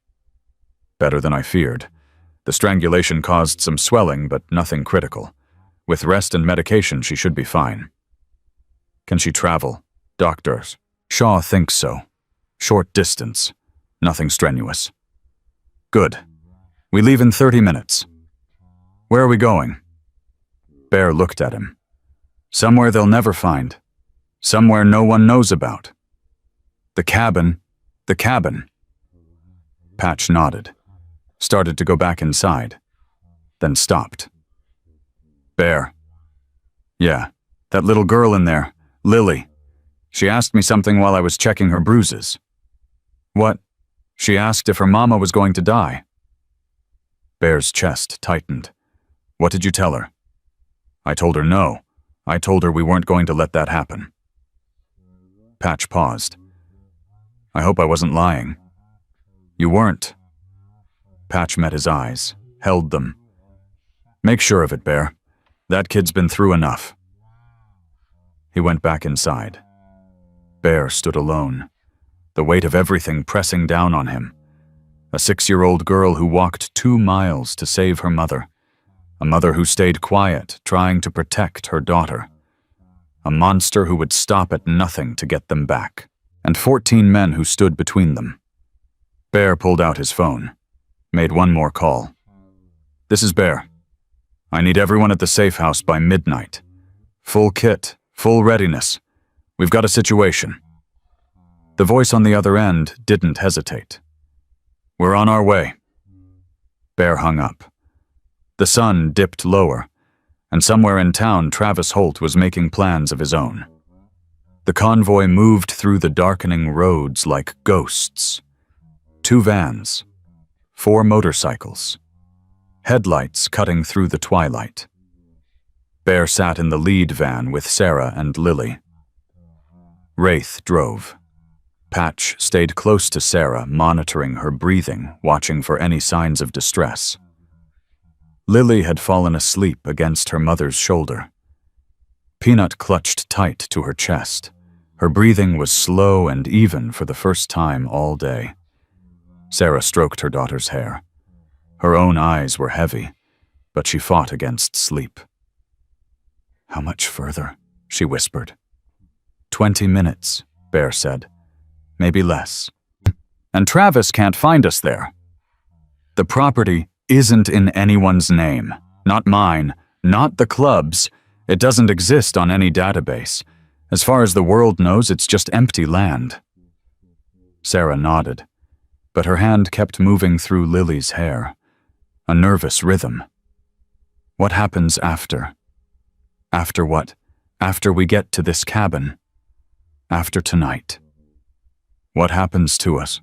Better than I feared. The strangulation caused some swelling, but nothing critical. With rest and medication, she should be fine. Can she travel? Doctors. Shaw thinks so. Short distance. Nothing strenuous. Good. We leave in 30 minutes. Where are we going? Bear looked at him. Somewhere they'll never find. Somewhere no one knows about. The cabin. The cabin. Patch nodded. Started to go back inside. Then stopped. Bear. Yeah, that little girl in there, Lily. She asked me something while I was checking her bruises. What? She asked if her mama was going to die. Bear's chest tightened. What did you tell her? I told her no. I told her we weren't going to let that happen. Patch paused. I hope I wasn't lying. You weren't. Patch met his eyes, held them. Make sure of it, Bear. That kid's been through enough. He went back inside. Bear stood alone, the weight of everything pressing down on him. A 6-year-old girl who walked 2 miles to save her mother. A mother who stayed quiet, trying to protect her daughter. A monster who would stop at nothing to get them back. And 14 men who stood between them. Bear pulled out his phone. Made one more call. This is Bear. I need everyone at the safe house by midnight. Full kit, full readiness. We've got a situation. The voice on the other end didn't hesitate. We're on our way. Bear hung up. The sun dipped lower, and somewhere in town Travis Holt was making plans of his own. The convoy moved through the darkening roads like ghosts. 2 vans. 4 motorcycles. Headlights cutting through the twilight. Bear sat in the lead van with Sarah and Lily. Wraith drove. Patch stayed close to Sarah, monitoring her breathing, watching for any signs of distress. Lily had fallen asleep against her mother's shoulder. Peanut clutched tight to her chest. Her breathing was slow and even for the first time all day. Sarah stroked her daughter's hair. Her own eyes were heavy, but she fought against sleep. How much further? She whispered. 20 minutes, Bear said. Maybe less. And Travis can't find us there. The property isn't in anyone's name. Not mine, not the club's. It doesn't exist on any database. As far as the world knows, it's just empty land. Sarah nodded, but her hand kept moving through Lily's hair. A nervous rhythm. What happens after? After what? After we get to this cabin. After tonight. What happens to us?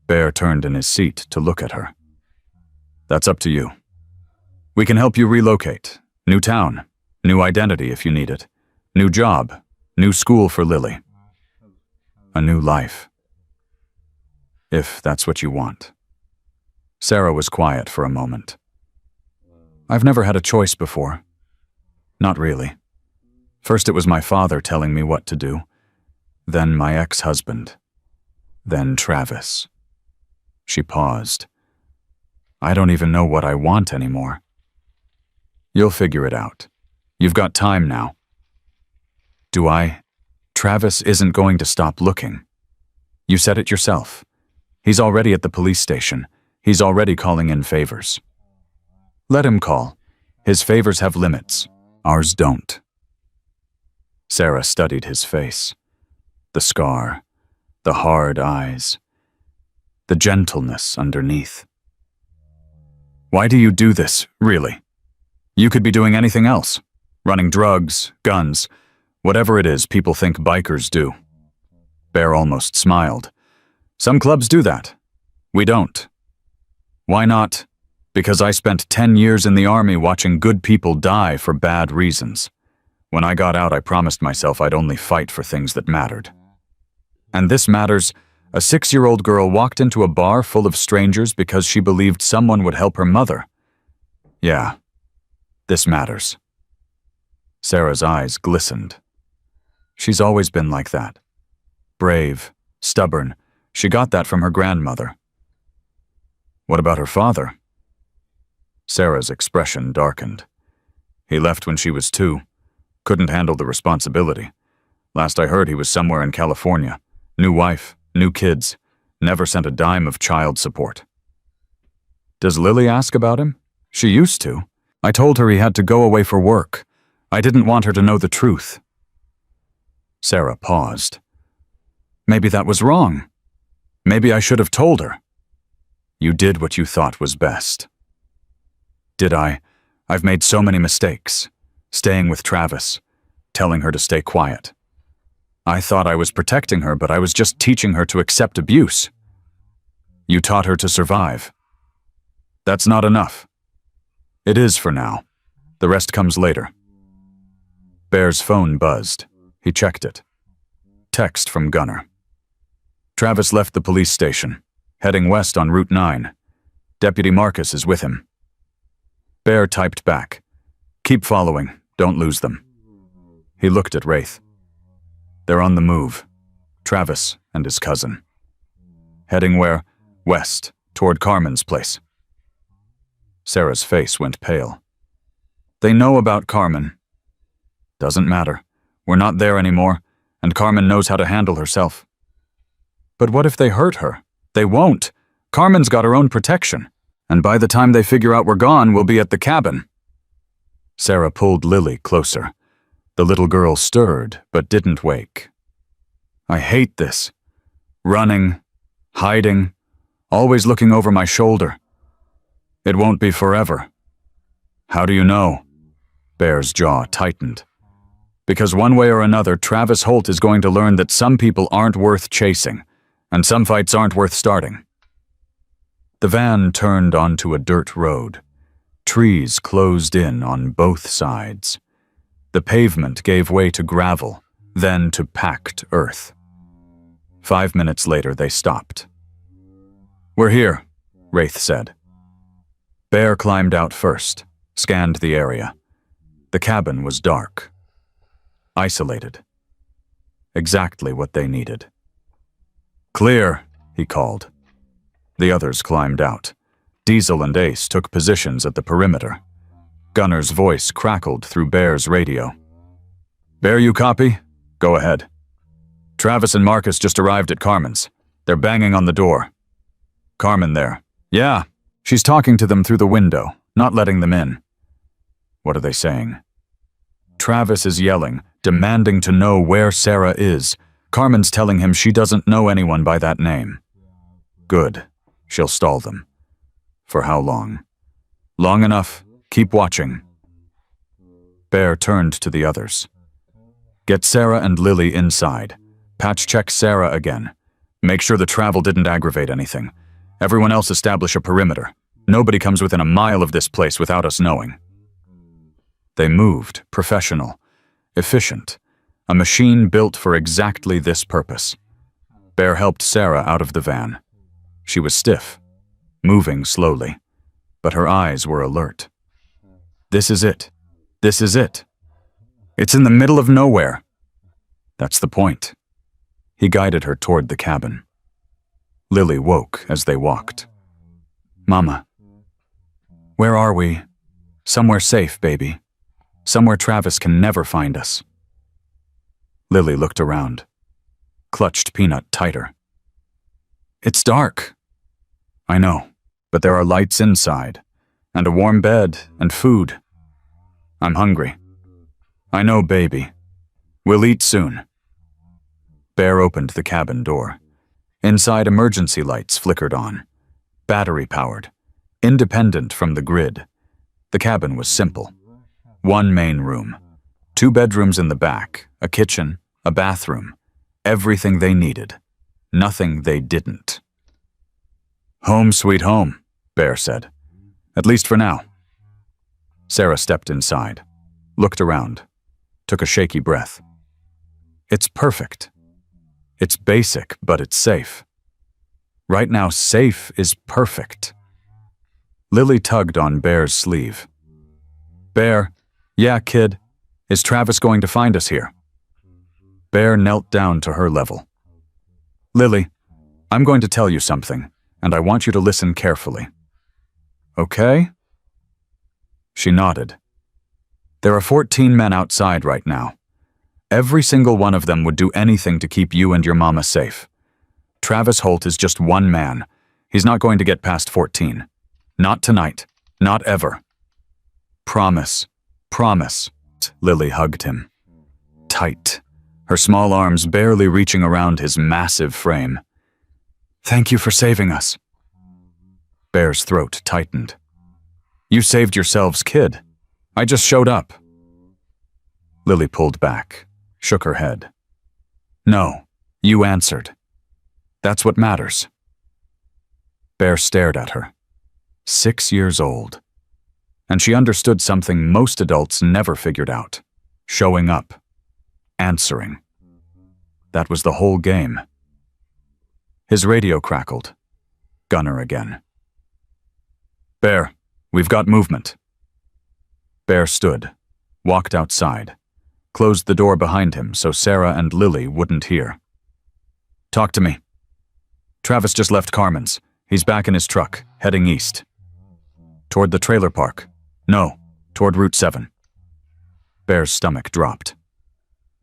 Bear turned in his seat to look at her. That's up to you. We can help you relocate. New town. New identity if you need it. New job. New school for Lily. A new life. If that's what you want. Sarah was quiet for a moment. I've never had a choice before. Not really. First it was my father telling me what to do. Then my ex-husband. Then Travis. She paused. I don't even know what I want anymore. You'll figure it out. You've got time now. Do I? Travis isn't going to stop looking. You said it yourself. He's already at the police station. He's already calling in favors. Let him call. His favors have limits. Ours don't. Sarah studied his face. The scar. The hard eyes. The gentleness underneath. Why do you do this, really? You could be doing anything else. Running drugs, guns, whatever it is people think bikers do. Bear almost smiled. Some clubs do that. We don't. Why not? Because I spent 10 years in the army watching good people die for bad reasons. When I got out, I promised myself I'd only fight for things that mattered. And this matters. A 6-year-old girl walked into a bar full of strangers because she believed someone would help her mother. Yeah, this matters. Sarah's eyes glistened. She's always been like that. Brave, stubborn. She got that from her grandmother. What about her father? Sarah's expression darkened. He left when she was 2. Couldn't handle the responsibility. Last I heard, he was somewhere in California. New wife, new kids. Never sent a dime of child support. Does Lily ask about him? She used to. I told her he had to go away for work. I didn't want her to know the truth. Sarah paused. Maybe that was wrong. Maybe I should have told her. You did what you thought was best. Did I? I've made so many mistakes. Staying with Travis. Telling her to stay quiet. I thought I was protecting her, but I was just teaching her to accept abuse. You taught her to survive. That's not enough. It is for now. The rest comes later. Bear's phone buzzed. He checked it. Text from Gunner. Travis left the police station, heading west on Route 9. Deputy Marcus is with him. Bear typed back. Keep following. Don't lose them. He looked at Wraith. They're on the move. Travis and his cousin. Heading where? West, toward Carmen's place. Sarah's face went pale. They know about Carmen. Doesn't matter. We're not there anymore, and Carmen knows how to handle herself. But what if they hurt her? They won't. Carmen's got her own protection, and by the time they figure out we're gone, we'll be at the cabin. Sarah pulled Lily closer. The little girl stirred, but didn't wake. I hate this. Running, hiding, always looking over my shoulder. It won't be forever. How do you know? Bear's jaw tightened. Because one way or another, Travis Holt is going to learn that some people aren't worth chasing, and some fights aren't worth starting. The van turned onto a dirt road. Trees closed in on both sides. The pavement gave way to gravel, then to packed earth. 5 minutes later, they stopped. We're here, Wraith said. Bear climbed out first, scanned the area. The cabin was dark. Isolated. Exactly what they needed. Clear, he called. The others climbed out. Diesel and Ace took positions at the perimeter. Gunner's voice crackled through Bear's radio. Bear, you copy? Go ahead. Travis and Marcus just arrived at Carmen's. They're banging on the door. Carmen there. Yeah, she's talking to them through the window, not letting them in. What are they saying? Travis is yelling, demanding to know where Sarah is. Carmen's telling him she doesn't know anyone by that name. Good. She'll stall them. For how long? Long enough. Keep watching. Bear turned to the others. Get Sarah and Lily inside. Patch check Sarah again. Make sure the travel didn't aggravate anything. Everyone else establish a perimeter. Nobody comes within a mile of this place without us knowing. They moved, professional, efficient, a machine built for exactly this purpose. Bear helped Sarah out of the van. She was stiff, moving slowly, but her eyes were alert. This is it. This is it. It's in the middle of nowhere. That's the point. He guided her toward the cabin. Lily woke as they walked. Mama. Where are we? Somewhere safe, baby. Somewhere Travis can never find us. Lily looked around, clutched Peanut tighter. It's dark. I know, but there are lights inside, and a warm bed and food. I'm hungry. I know, baby. We'll eat soon. Bear opened the cabin door. Inside, emergency lights flickered on, battery-powered, independent from the grid. The cabin was simple. One main room, 2 bedrooms in the back, a kitchen, a bathroom, everything they needed, nothing they didn't. Home sweet home, Bear said. At least for now. Sarah stepped inside, looked around, took a shaky breath. It's perfect. It's basic, but it's safe. Right now, safe is perfect. Lily tugged on Bear's sleeve. Bear, yeah, kid, is Travis going to find us here? Bear knelt down to her level. Lily, I'm going to tell you something, and I want you to listen carefully. Okay? She nodded. There are 14 men outside right now. Every single one of them would do anything to keep you and your mama safe. Travis Holt is just one man. He's not going to get past 14. Not tonight. Not ever. Promise. Promise. Lily hugged him. Tight, her small arms barely reaching around his massive frame. Thank you for saving us. Bear's throat tightened. You saved yourselves, kid. I just showed up. Lily pulled back, shook her head. No, you answered. That's what matters. Bear stared at her. 6 years old. And she understood something most adults never figured out. Showing up. Answering. That was the whole game. His radio crackled. Gunner again. Bear, we've got movement. Bear stood, walked outside, closed the door behind him so Sarah and Lily wouldn't hear. Talk to me. Travis just left Carmen's. He's back in his truck, heading east. Toward the trailer park. No, toward Route 7. Bear's stomach dropped.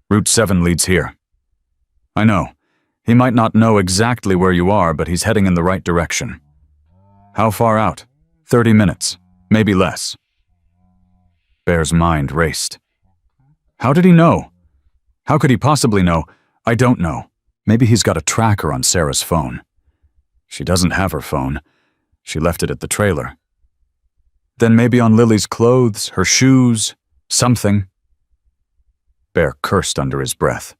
Route 7 leads here. I know. He might not know exactly where you are, but he's heading in the right direction. How far out? 30 minutes, maybe less. Bear's mind raced. How did he know? How could he possibly know? I don't know. Maybe he's got a tracker on Sarah's phone. She doesn't have her phone. She left it at the trailer. Then maybe on Lily's clothes, her shoes, something. Bear cursed under his breath.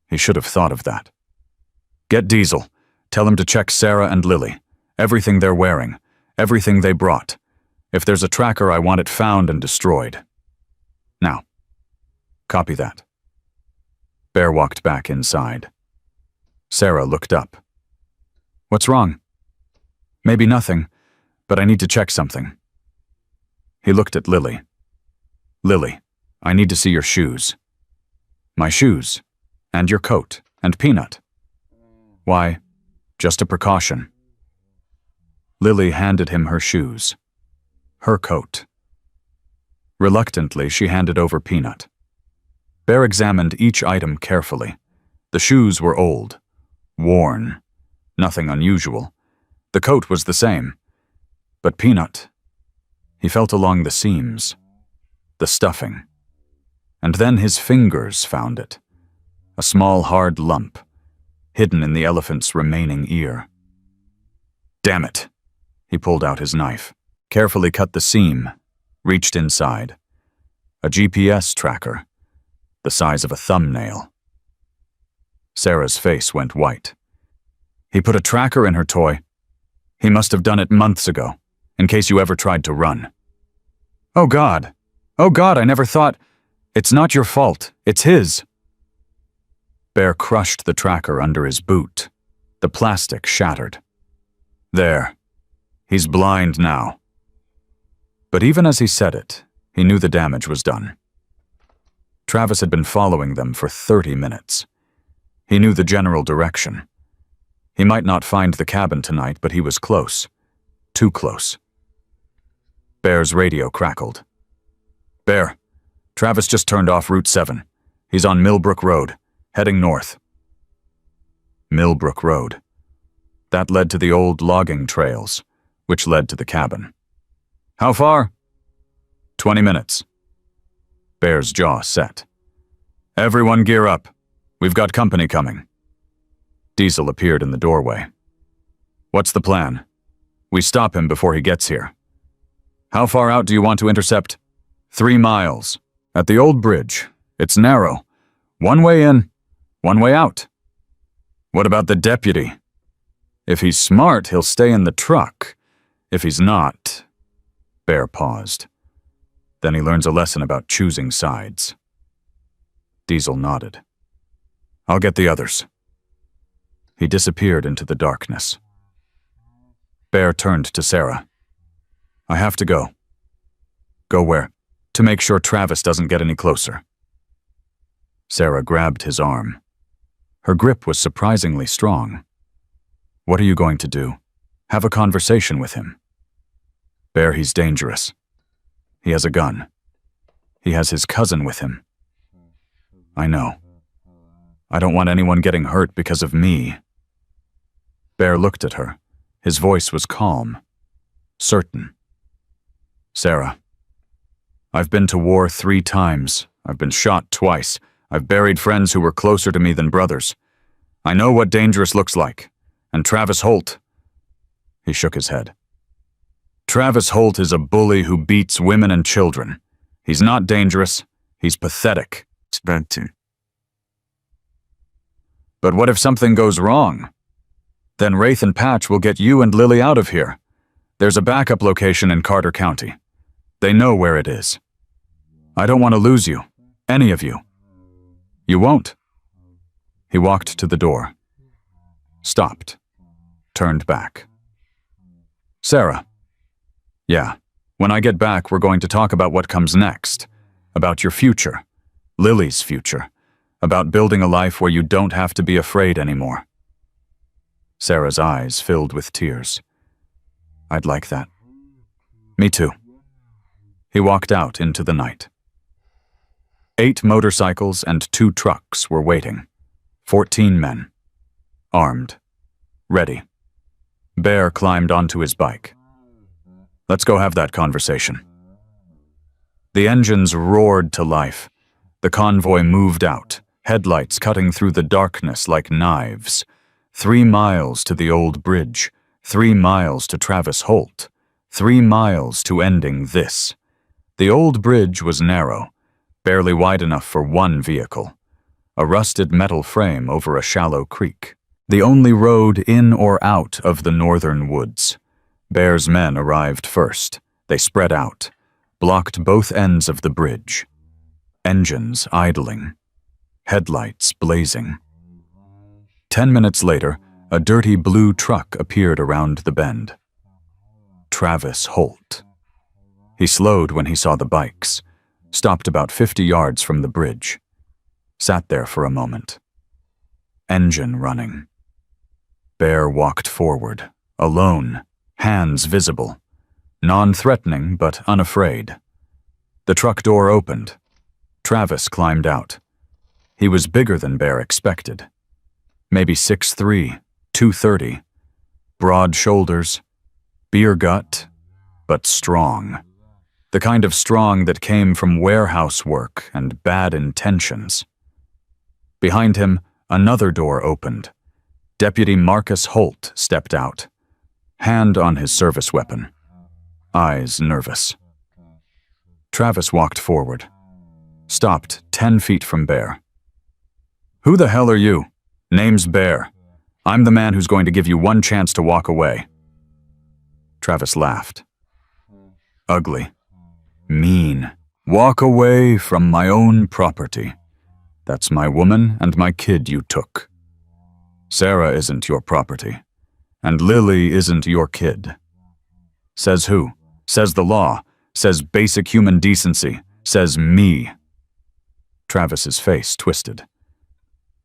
He should have thought of that. Get Diesel. Tell him to check Sarah and Lily. Everything they're wearing. Everything they brought. If there's a tracker, I want it found and destroyed. Now. Copy that. Bear walked back inside. Sarah looked up. What's wrong? Maybe nothing, but I need to check something. He looked at Lily. Lily, I need to see your shoes. My shoes, and your coat, and Peanut. Why, just a precaution. Lily handed him her shoes. Her coat. Reluctantly, she handed over Peanut. Bear examined each item carefully. The shoes were old, worn, nothing unusual. The coat was the same. But Peanut, he felt along the seams, the stuffing. And then his fingers found it, a small hard lump, hidden in the elephant's remaining ear. Damn it! He pulled out his knife, carefully cut the seam, reached inside. A GPS tracker, the size of a thumbnail. Sarah's face went white. He put a tracker in her toy. He must have done it months ago, in case you ever tried to run. Oh God, Oh God, I never thought. It's not your fault. It's his. Bear crushed the tracker under his boot. The plastic shattered. There. He's blind now. But even as he said it, he knew the damage was done. Travis had been following them for 30 minutes. He knew the general direction. He might not find the cabin tonight, but he was close. Too close. Bear's radio crackled. Bear, Travis just turned off Route 7. He's on Millbrook Road, heading north. Millbrook Road. That led to the old logging trails, which led to the cabin. How far? 20 minutes. Bear's jaw set. Everyone gear up. We've got company coming. Diesel appeared in the doorway. What's the plan? We stop him before he gets here. How far out do you want to intercept? 3 miles. At the old bridge. It's narrow. One way in, one way out. What about the deputy? If he's smart, he'll stay in the truck. If he's not... Bear paused. Then he learns a lesson about choosing sides. Diesel nodded. I'll get the others. He disappeared into the darkness. Bear turned to Sarah. I have to go. Go where? To make sure Travis doesn't get any closer. Sarah grabbed his arm. Her grip was surprisingly strong. What are you going to do? Have a conversation with him. Bear, he's dangerous. He has a gun. He has his cousin with him. I know. I don't want anyone getting hurt because of me. Bear looked at her. His voice was calm, certain. Sarah, I've been to war 3 times. I've been shot twice. I've buried friends who were closer to me than brothers. I know what dangerous looks like. And Travis Holt. He shook his head. Travis Holt is a bully who beats women and children. He's not dangerous. He's pathetic. It's bad too. But what if something goes wrong? Then Wraith and Patch will get you and Lily out of here. There's a backup location in Carter County. They know where it is. I don't want to lose you. Any of you. You won't. He walked to the door. Stopped. Turned back. Sarah. Yeah, when I get back, we're going to talk about what comes next. About your future. Lily's future. About building a life where you don't have to be afraid anymore. Sarah's eyes filled with tears. I'd like that. Me too. He walked out into the night. 8 motorcycles and 2 trucks were waiting. 14 men. Armed. Ready. Bear climbed onto his bike. Let's go have that conversation. The engines roared to life. The convoy moved out, headlights cutting through the darkness like knives. 3 miles to the old bridge, 3 miles to Travis Holt, 3 miles to ending this. The old bridge was narrow, barely wide enough for 1 vehicle. A rusted metal frame over a shallow creek. The only road in or out of the northern woods. Bear's men arrived first. They spread out, blocked both ends of the bridge. Engines idling. Headlights blazing. 10 minutes later, a dirty blue truck appeared around the bend. Travis Holt. He slowed when he saw the bikes, stopped about 50 yards from the bridge. Sat there for a moment. Engine running. Bear walked forward, alone, hands visible, non-threatening but unafraid. The truck door opened. Travis climbed out. He was bigger than Bear expected. Maybe 6'3", 230. Broad shoulders, beer gut, but strong. The kind of strong that came from warehouse work and bad intentions. Behind him, another door opened. Deputy Marcus Holt stepped out, hand on his service weapon, eyes nervous. Travis walked forward, stopped 10 feet from Bear. Who the hell are you? Name's Bear. I'm the man who's going to give you 1 chance to walk away. Travis laughed. Ugly. Mean. Walk away from my own property. That's my woman and my kid you took. Sarah isn't your property, and Lily isn't your kid. Says who? Says the law. Says basic human decency. Says me. Travis's face twisted.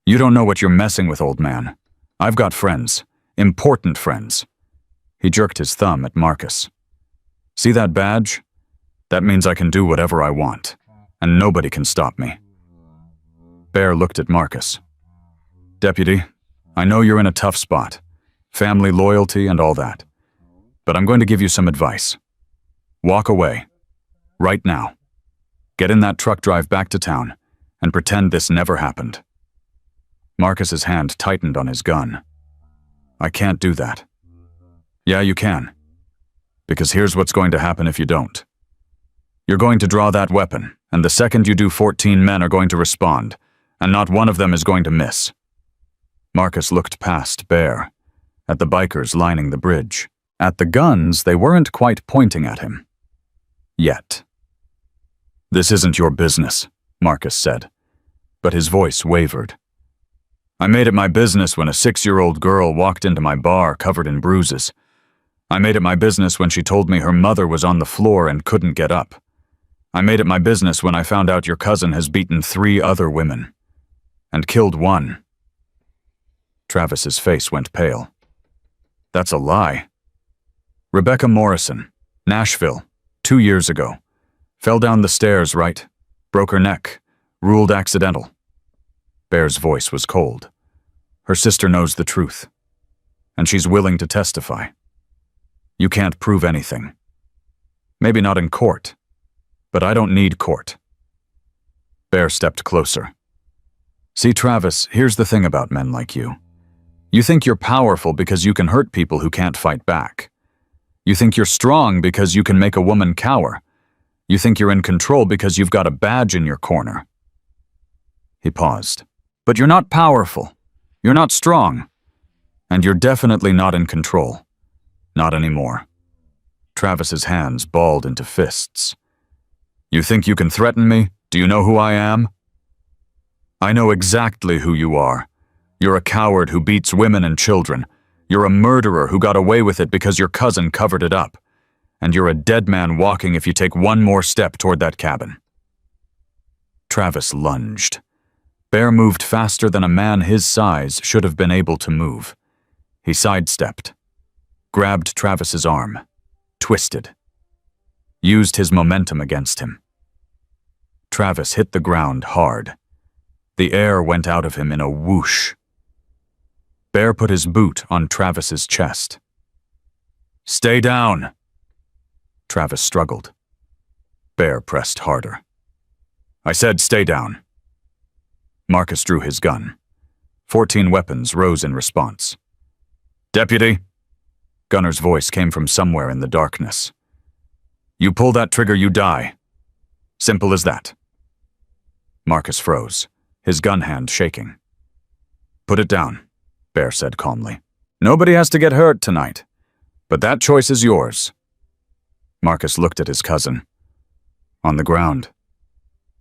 You don't know what you're messing with, old man. I've got friends. Important friends. He jerked his thumb at Marcus. See that badge? That means I can do whatever I want, and nobody can stop me. Bear looked at Marcus. Deputy, I know you're in a tough spot. Family loyalty and all that. But I'm going to give you some advice. Walk away. Right now. Get in that truck, drive back to town, and pretend this never happened. Marcus's hand tightened on his gun. I can't do that. Yeah, you can. Because here's what's going to happen if you don't. You're going to draw that weapon, and the second you do, 14 men are going to respond, and not one of them is going to miss. Marcus looked past Bear, at the bikers lining the bridge. At the guns, they weren't quite pointing at him. Yet. This isn't your business, Marcus said, but his voice wavered. I made it my business when a 6-year-old girl walked into my bar covered in bruises. I made it my business when she told me her mother was on the floor and couldn't get up. I made it my business when I found out your cousin has beaten 3 other women. And killed 1. Travis's face went pale. That's a lie. Rebecca Morrison, Nashville, 2 years ago. Fell down the stairs, right? Broke her neck. Ruled accidental. Bear's voice was cold. Her sister knows the truth. And she's willing to testify. You can't prove anything. Maybe not in court. But I don't need court. Bear stepped closer. See, Travis, here's the thing about men like you. You think you're powerful because you can hurt people who can't fight back. You think you're strong because you can make a woman cower. You think you're in control because you've got a badge in your corner. He paused. But you're not powerful. You're not strong. And you're definitely not in control. Not anymore. Travis's hands balled into fists. You think you can threaten me? Do you know who I am? I know exactly who you are. You're a coward who beats women and children. You're a murderer who got away with it because your cousin covered it up. And you're a dead man walking if you take one more step toward that cabin. Travis lunged. Bear moved faster than a man his size should have been able to move. He sidestepped, grabbed Travis's arm, twisted, used his momentum against him. Travis hit the ground hard. The air went out of him in a whoosh. Bear put his boot on Travis's chest. Stay down! Travis struggled. Bear pressed harder. I said stay down. Marcus drew his gun. 14 weapons rose in response. Deputy! Gunner's voice came from somewhere in the darkness. You pull that trigger, you die. Simple as that. Marcus froze, his gun hand shaking. Put it down, Bear said calmly. Nobody has to get hurt tonight, but that choice is yours. Marcus looked at his cousin. On the ground.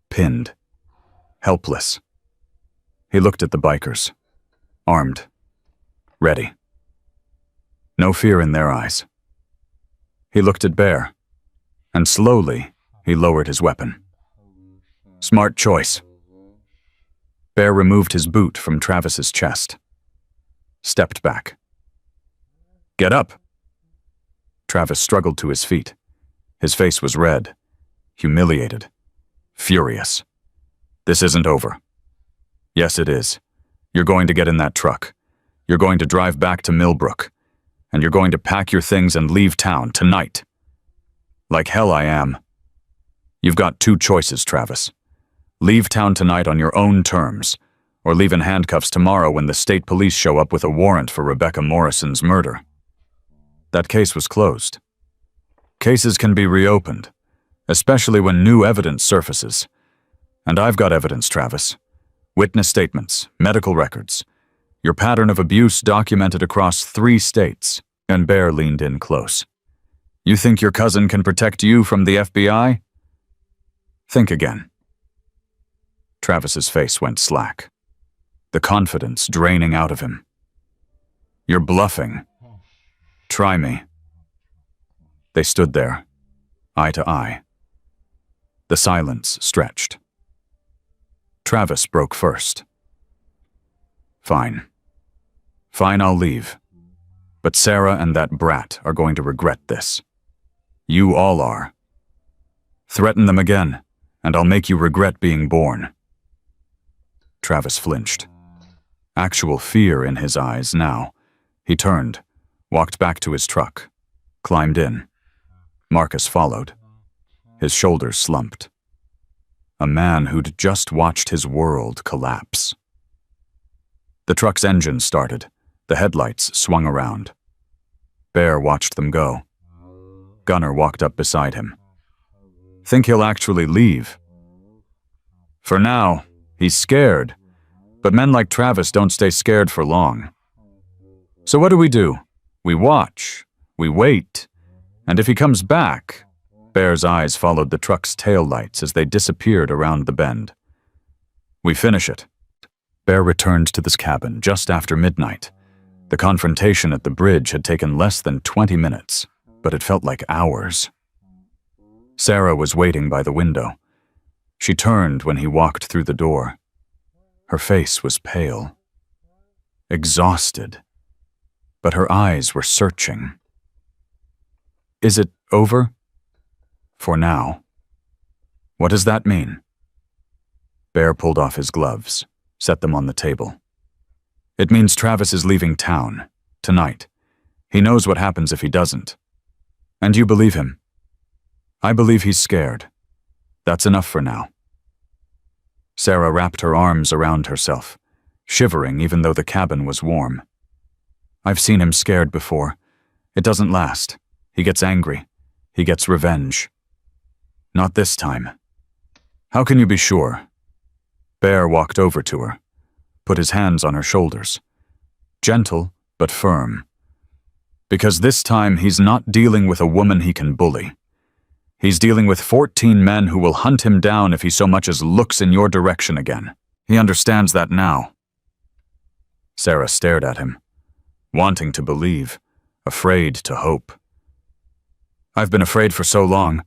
Pinned. Helpless. He looked at the bikers. Armed. Ready. No fear in their eyes. He looked at Bear, and slowly he lowered his weapon. Smart choice. Bear removed his boot from Travis's chest. Stepped back. Get up. Travis struggled to his feet. His face was red, humiliated, furious. This isn't over. Yes, it is. You're going to get in that truck. You're going to drive back to Millbrook. And you're going to pack your things and leave town tonight. Like hell I am. You've got 2 choices, Travis. Leave town tonight on your own terms, or leave in handcuffs tomorrow when the state police show up with a warrant for Rebecca Morrison's murder. That case was closed. Cases can be reopened, especially when new evidence surfaces. And I've got evidence, Travis. Witness statements, medical records. Your pattern of abuse documented across 3 states. And Bear leaned in close. You think your cousin can protect you from the FBI? Think again. Travis's face went slack, the confidence draining out of him. You're bluffing. Try me. They stood there, eye to eye. The silence stretched. Travis broke first. Fine. Fine, I'll leave. But Sarah and that brat are going to regret this. You all are. Threaten them again, and I'll make you regret being born. Travis flinched. Actual fear in his eyes now. He turned, walked back to his truck, climbed in. Marcus followed. His shoulders slumped. A man who'd just watched his world collapse. The truck's engine started. The headlights swung around. Bear watched them go. Gunnar walked up beside him. Think he'll actually leave? For now, he's scared. But men like Travis don't stay scared for long. So what do? We watch. We wait. And if he comes back... Bear's eyes followed the truck's taillights as they disappeared around the bend. We finish it. Bear returned to this cabin just after midnight. The confrontation at the bridge had taken less than 20 minutes, but it felt like hours. Sarah was waiting by the window. She turned when he walked through the door. Her face was pale, exhausted, but her eyes were searching. Is it over? For now. What does that mean? Bear pulled off his gloves, set them on the table. It means Travis is leaving town, tonight. He knows what happens if he doesn't. And you believe him. I believe he's scared. That's enough for now. Sarah wrapped her arms around herself, shivering even though the cabin was warm. I've seen him scared before. It doesn't last. He gets angry. He gets revenge. Not this time. How can you be sure? Bear walked over to her, put his hands on her shoulders. Gentle, but firm. Because this time he's not dealing with a woman he can bully. He's dealing with 14 men who will hunt him down if he so much as looks in your direction again. He understands that now. Sarah stared at him, wanting to believe, afraid to hope. I've been afraid for so long.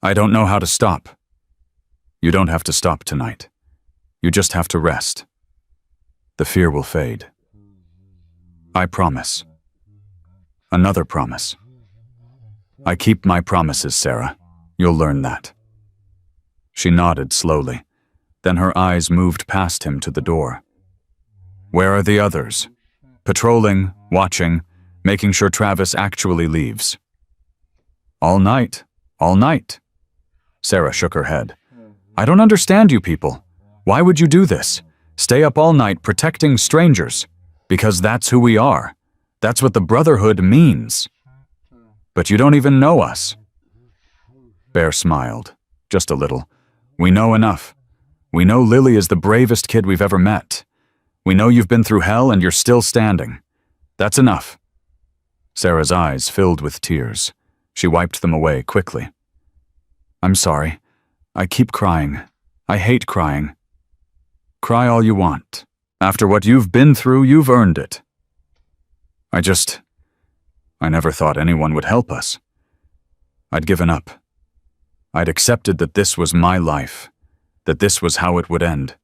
I don't know how to stop. You don't have to stop tonight. You just have to rest. The fear will fade. I promise. Another promise. I keep my promises, Sarah. You'll learn that. She nodded slowly. Then her eyes moved past him to the door. Where are the others? Patrolling, watching, making sure Travis actually leaves. All night. All night. Sarah shook her head. I don't understand you people. Why would you do this? Stay up all night protecting strangers. Because that's who we are. That's what the Brotherhood means. But you don't even know us. Bear smiled, just a little. We know enough. We know Lily is the bravest kid we've ever met. We know you've been through hell and you're still standing. That's enough. Sarah's eyes filled with tears. She wiped them away quickly. I'm sorry. I keep crying. I hate crying. Cry all you want. After what you've been through, you've earned it. I never thought anyone would help us. I'd given up. I'd accepted that this was my life, that this was how it would end.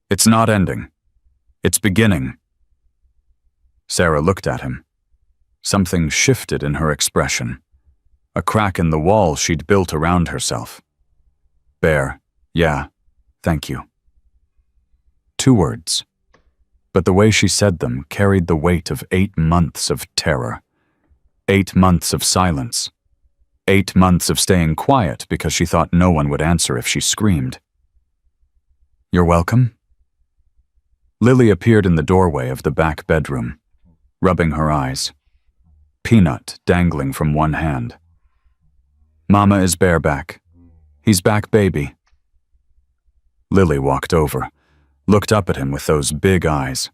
It's not ending. It's beginning. Sarah looked at him. Something shifted in her expression. A crack in the wall she'd built around herself. Bear, yeah, thank you. 2 words. But the way she said them carried the weight of 8 months of terror. 8 months of silence. 8 months of staying quiet because she thought no one would answer if she screamed. You're welcome? Lily appeared in the doorway of the back bedroom, rubbing her eyes. Peanut dangling from one hand. Mama is bareback. He's back, baby. Lily walked over, looked up at him with those big eyes.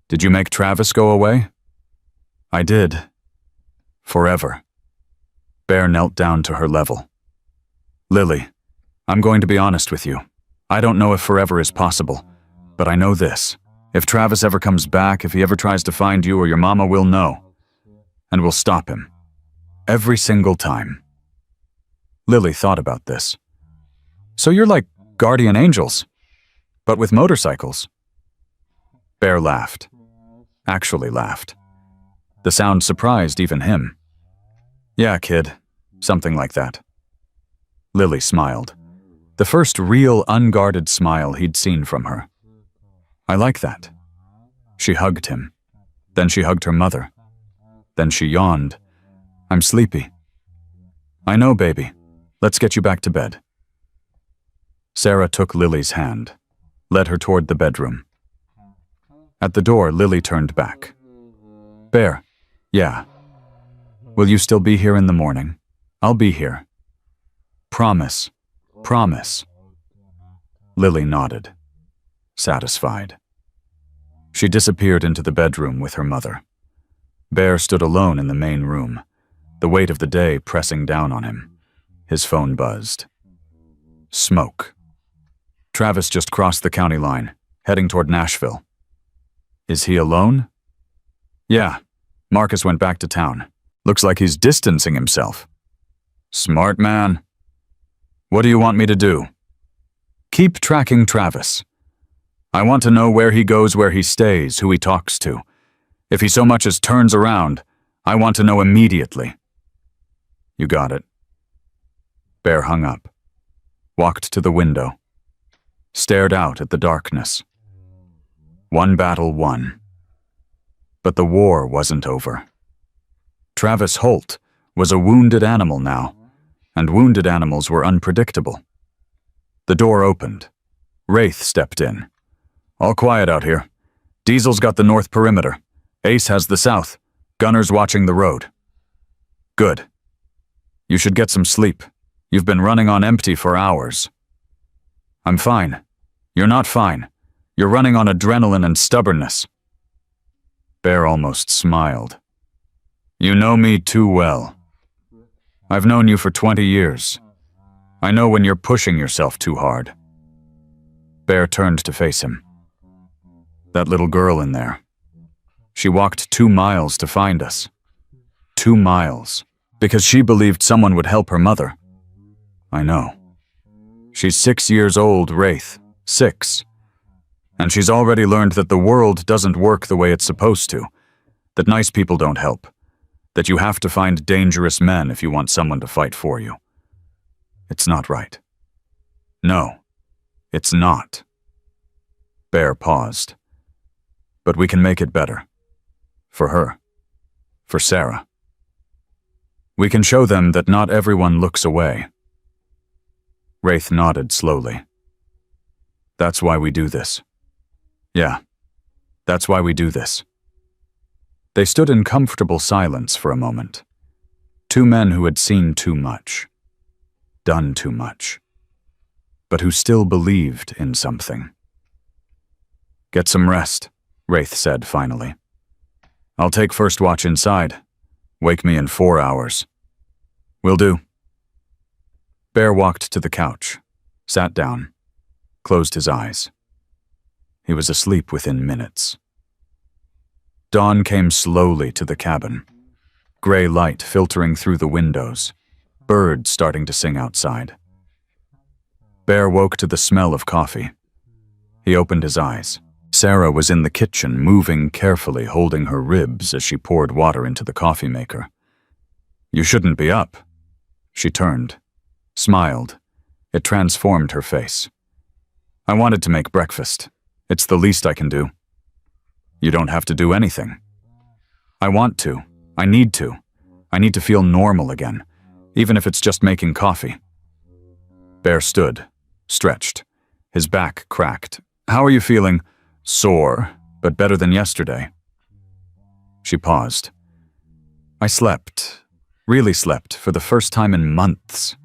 Did you make Travis go away? I did. Forever. Bear knelt down to her level. Lily, I'm going to be honest with you. I don't know if forever is possible, but I know this. If Travis ever comes back, if he ever tries to find you or your mama, we'll know. And we'll stop him. Every single time. Lily thought about this. So you're like guardian angels, but with motorcycles. Bear laughed. Actually laughed. The sound surprised even him. Yeah, kid. Something like that. Lily smiled. The first real, unguarded smile he'd seen from her. I like that. She hugged him. Then she hugged her mother. Then she yawned. I'm sleepy. I know, baby. Let's get you back to bed. Sarah took Lily's hand, led her toward the bedroom. At the door, Lily turned back. Bear, yeah. Will you still be here in the morning? I'll be here. Promise. Promise. Lily nodded, satisfied. She disappeared into the bedroom with her mother. Bear stood alone in the main room, the weight of the day pressing down on him. His phone buzzed. Smoke. Travis just crossed the county line, heading toward Nashville. Is he alone? Yeah. Marcus went back to town. Looks like he's distancing himself. Smart man. What do you want me to do? Keep tracking Travis. I want to know where he goes, where he stays, who he talks to. If he so much as turns around, I want to know immediately. You got it. Bear hung up, walked to the window, stared out at the darkness. One battle won. But the war wasn't over. Travis Holt was a wounded animal now, and wounded animals were unpredictable. The door opened. Wraith stepped in. All quiet out here. Diesel's got the north perimeter. Ace has the south. Gunner's watching the road. Good. You should get some sleep. You've been running on empty for hours. I'm fine. You're not fine. You're running on adrenaline and stubbornness. Bear almost smiled. You know me too well. I've known you for 20 years. I know when you're pushing yourself too hard. Bear turned to face him. That little girl in there. She walked 2 miles to find us. 2 miles. Because she believed someone would help her mother. I know. She's 6 years old, Wraith. 6. And she's already learned that the world doesn't work the way it's supposed to. That nice people don't help. That you have to find dangerous men if you want someone to fight for you. It's not right. No, it's not. Bear paused. But we can make it better. For her. For Sarah. We can show them that not everyone looks away. Wraith nodded slowly. That's why we do this. Yeah, that's why we do this. They stood in comfortable silence for a moment. 2 men who had seen too much. Done too much. But who still believed in something. Get some rest, Wraith said finally. I'll take first watch inside. Wake me in 4 hours. Will do. Bear walked to the couch, sat down, closed his eyes. He was asleep within minutes. Dawn came slowly to the cabin. Gray light filtering through the windows, birds starting to sing outside. Bear woke to the smell of coffee. He opened his eyes. Sarah was in the kitchen, moving carefully, holding her ribs as she poured water into the coffee maker. You shouldn't be up. She turned, smiled. It transformed her face. I wanted to make breakfast. It's the least I can do. You don't have to do anything. I want to. I need to. I need to feel normal again, even if it's just making coffee. Bear stood, stretched, his back cracked. How are you feeling? Sore, but better than yesterday. She paused. I slept, really slept, for the first time in months.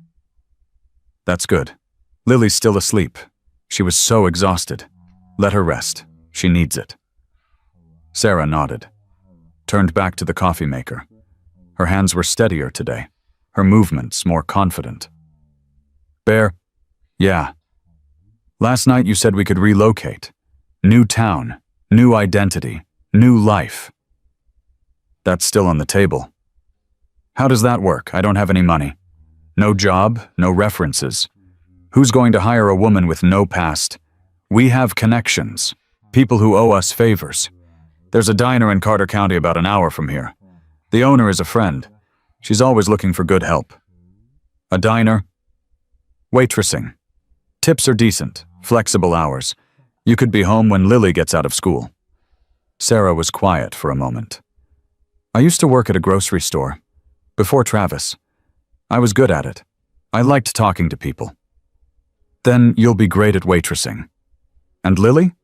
That's good. Lily's still asleep. She was so exhausted. Let her rest. She needs it. Sarah nodded, turned back to the coffee maker. Her hands were steadier today, her movements more confident. Bear, Yeah. Last night you said we could relocate. New town, new identity, new life. That's still on the table. How does that work? I don't have any money. No job, no references. Who's going to hire a woman with no past? We have connections, people who owe us favors. There's a diner in Carter County about an hour from here. The owner is a friend. She's always looking for good help. A diner? Waitressing. Tips are decent, flexible hours. You could be home when Lily gets out of school. Sarah was quiet for a moment. I used to work at a grocery store. Before Travis. I was good at it. I liked talking to people. Then you'll be great at waitressing. And Lily?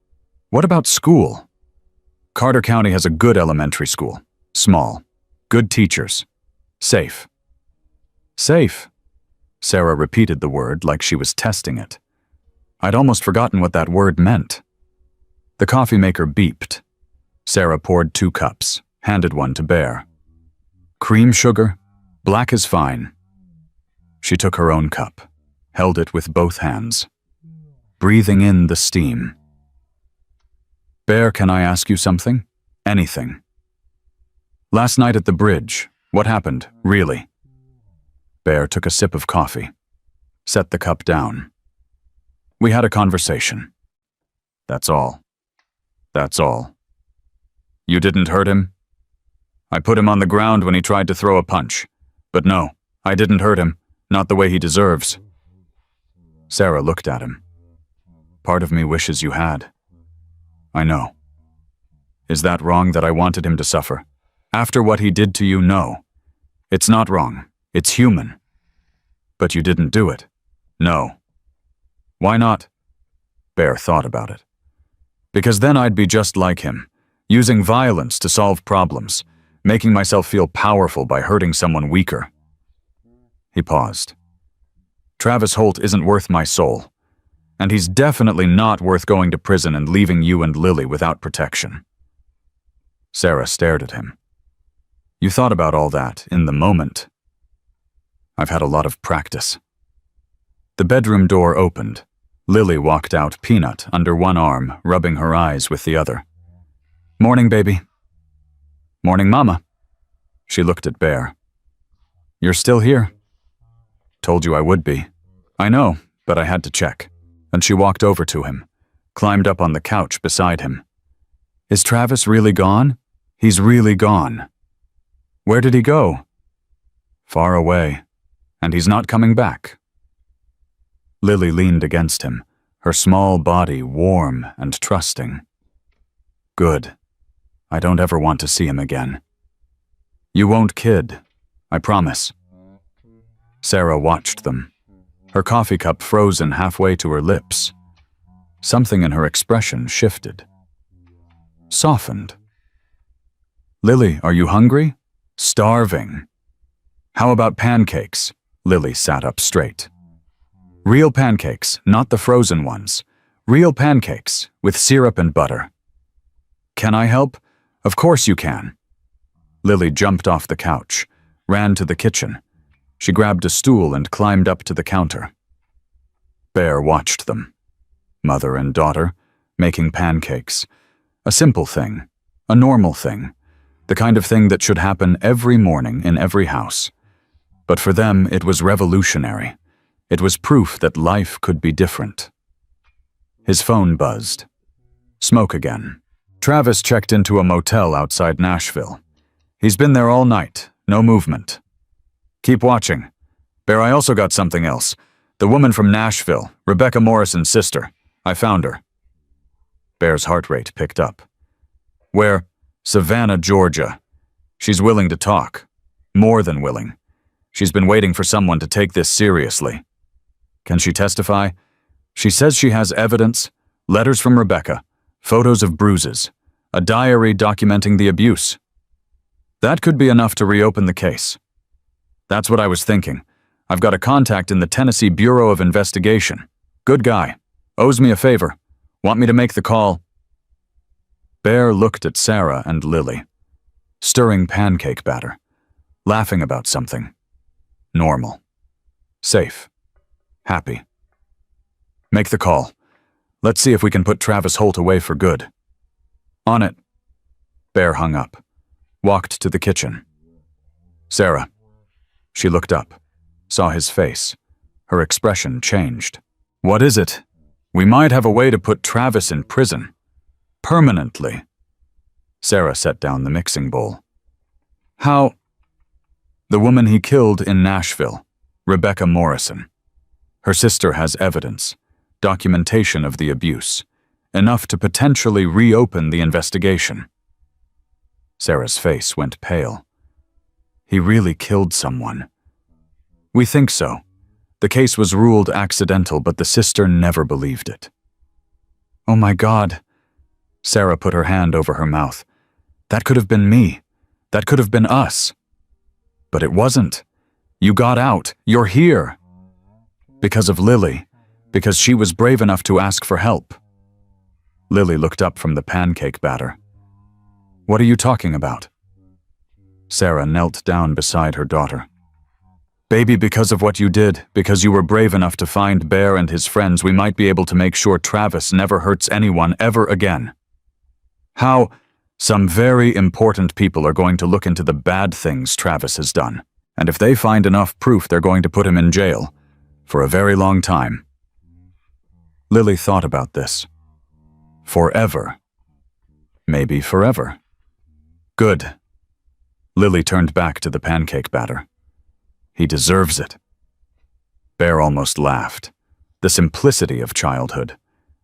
What about school? Carter County has a good elementary school. Small. Good teachers. Safe. Safe. Sarah repeated the word like she was testing it. I'd almost forgotten what that word meant. The coffee maker beeped. Sarah poured 2 cups, handed one to Bear. Cream sugar? Black is fine. She took her own cup, held it with both hands, breathing in the steam. Bear, can I ask you something? Anything. Last night at the bridge, what happened, really? Bear took a sip of coffee, set the cup down. We had a conversation. That's all. That's all. You didn't hurt him? I put him on the ground when he tried to throw a punch. But no, I didn't hurt him, not the way he deserves. Sarah looked at him. Part of me wishes you had. I know. Is that wrong that I wanted him to suffer? After what he did to you, no. It's not wrong. It's human. But you didn't do it. No. Why not? Bear thought about it. Because then I'd be just like him, using violence to solve problems, making myself feel powerful by hurting someone weaker. He paused. Travis Holt isn't worth my soul, and he's definitely not worth going to prison and leaving you and Lily without protection. Sarah stared at him. You thought about all that in the moment. I've had a lot of practice. The bedroom door opened. Lily walked out, Peanut under one arm, rubbing her eyes with the other. Morning, baby. Morning, Mama. She looked at Bear. You're still here. Told you I would be. I know, but I had to check. And she walked over to him, climbed up on the couch beside him. Is Travis really gone? He's really gone. Where did he go? Far away. And he's not coming back. Lily leaned against him, her small body warm and trusting. Good. I don't ever want to see him again. You won't, kid. I promise. Sarah watched them, her coffee cup frozen halfway to her lips. Something in her expression shifted. Softened. Lily, are you hungry? Starving. How about pancakes? Lily sat up straight. Real pancakes, not the frozen ones. Real pancakes, with syrup and butter. Can I help? Of course you can. Lily jumped off the couch, ran to the kitchen. She grabbed a stool and climbed up to the counter. Bear watched them. Mother and daughter, making pancakes. A simple thing, a normal thing, the kind of thing that should happen every morning in every house. But for them, it was revolutionary. It was proof that life could be different. His phone buzzed. Smoke again. Travis checked into a motel outside Nashville. He's been there all night, no movement. Keep watching. Bear, I also got something else. The woman from Nashville, Rebecca Morrison's sister. I found her. Bear's heart rate picked up. Where? Savannah, Georgia. She's willing to talk. More than willing. She's been waiting for someone to take this seriously. Can she testify? She says she has evidence, letters from Rebecca, photos of bruises, a diary documenting the abuse. That could be enough to reopen the case. That's what I was thinking. I've got a contact in the Tennessee Bureau of Investigation. Good guy. Owes me a favor. Want me to make the call? Bear looked at Sarah and Lily, stirring pancake batter, laughing about something. Normal. Safe. Happy. Make the call. Let's see if we can put Travis Holt away for good. On it. Bear hung up, walked to the kitchen. Sarah. She looked up, saw his face. Her expression changed. What is it? We might have a way to put Travis in prison. Permanently. Sarah set down the mixing bowl. How? The woman he killed in Nashville, Rebecca Morrison. Her sister has evidence, documentation of the abuse, enough to potentially reopen the investigation. Sarah's face went pale. He really killed someone. We think so. The case was ruled accidental, but the sister never believed it. Oh my God. Sarah put her hand over her mouth. That could have been me. That could have been us. But it wasn't. You got out. You're here. Because of Lily. Because she was brave enough to ask for help. Lily looked up from the pancake batter. What are you talking about? Sarah knelt down beside her daughter. Baby, because of what you did, because you were brave enough to find Bear and his friends, we might be able to make sure Travis never hurts anyone ever again. How? Some very important people are going to look into the bad things Travis has done, and if they find enough proof, they're going to put him in jail for a very long time. Lily thought about this. Forever. Maybe forever. Good. Lily turned back to the pancake batter. He deserves it. Bear almost laughed. The simplicity of childhood.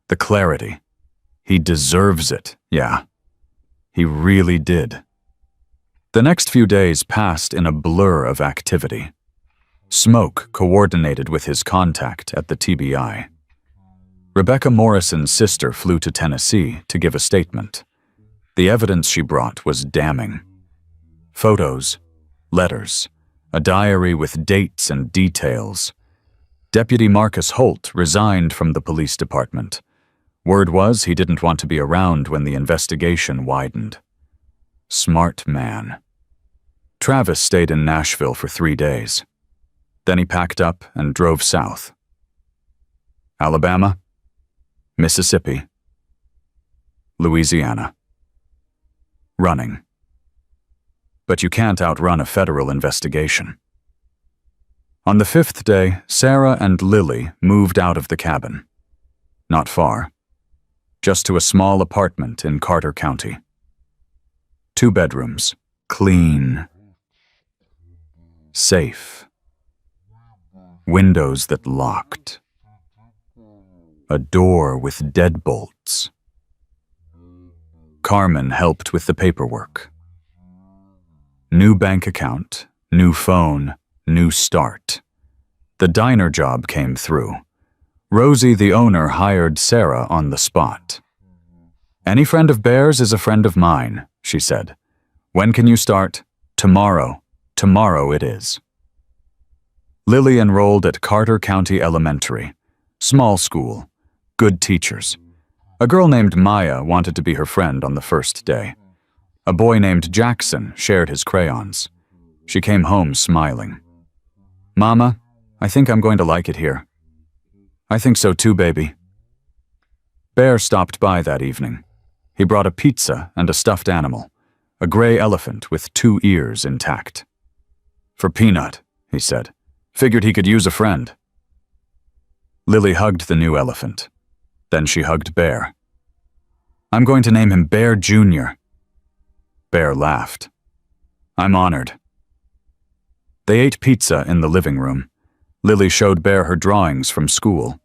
The clarity. He deserves it, yeah. He really did. The next few days passed in a blur of activity. Smoke coordinated with his contact at the TBI. Rebecca Morrison's sister flew to Tennessee to give a statement. The evidence she brought was damning. Photos, letters, a diary with dates and details. Deputy Marcus Holt resigned from the police department. Word was he didn't want to be around when the investigation widened. Smart man. Travis stayed in Nashville for 3 days. Then he packed up and drove south. Alabama, Mississippi, Louisiana. Running. But you can't outrun a federal investigation. On the 5th day, Sarah and Lily moved out of the cabin. Not far. Just to a small apartment in Carter County. 2 bedrooms. Clean. Safe. Windows that locked. A door with deadbolts. Carmen helped with the paperwork. New bank account, new phone, new start. The diner job came through. Rosie, the owner, hired Sarah on the spot. Any friend of Bear's is a friend of mine, she said. When can you start? Tomorrow. Tomorrow it is. Lily enrolled at Carter County Elementary. Small school. Good teachers. A girl named Maya wanted to be her friend on the first day. A boy named Jackson shared his crayons. She came home smiling. Mama, I think I'm going to like it here. I think so too, baby. Bear stopped by that evening. He brought a pizza and a stuffed animal, a gray elephant with 2 ears intact. For Peanut, he said. Figured he could use a friend. Lily hugged the new elephant. Then she hugged Bear. I'm going to name him Bear Jr. Bear laughed. I'm honored. They ate pizza in the living room. Lily showed Bear her drawings from school.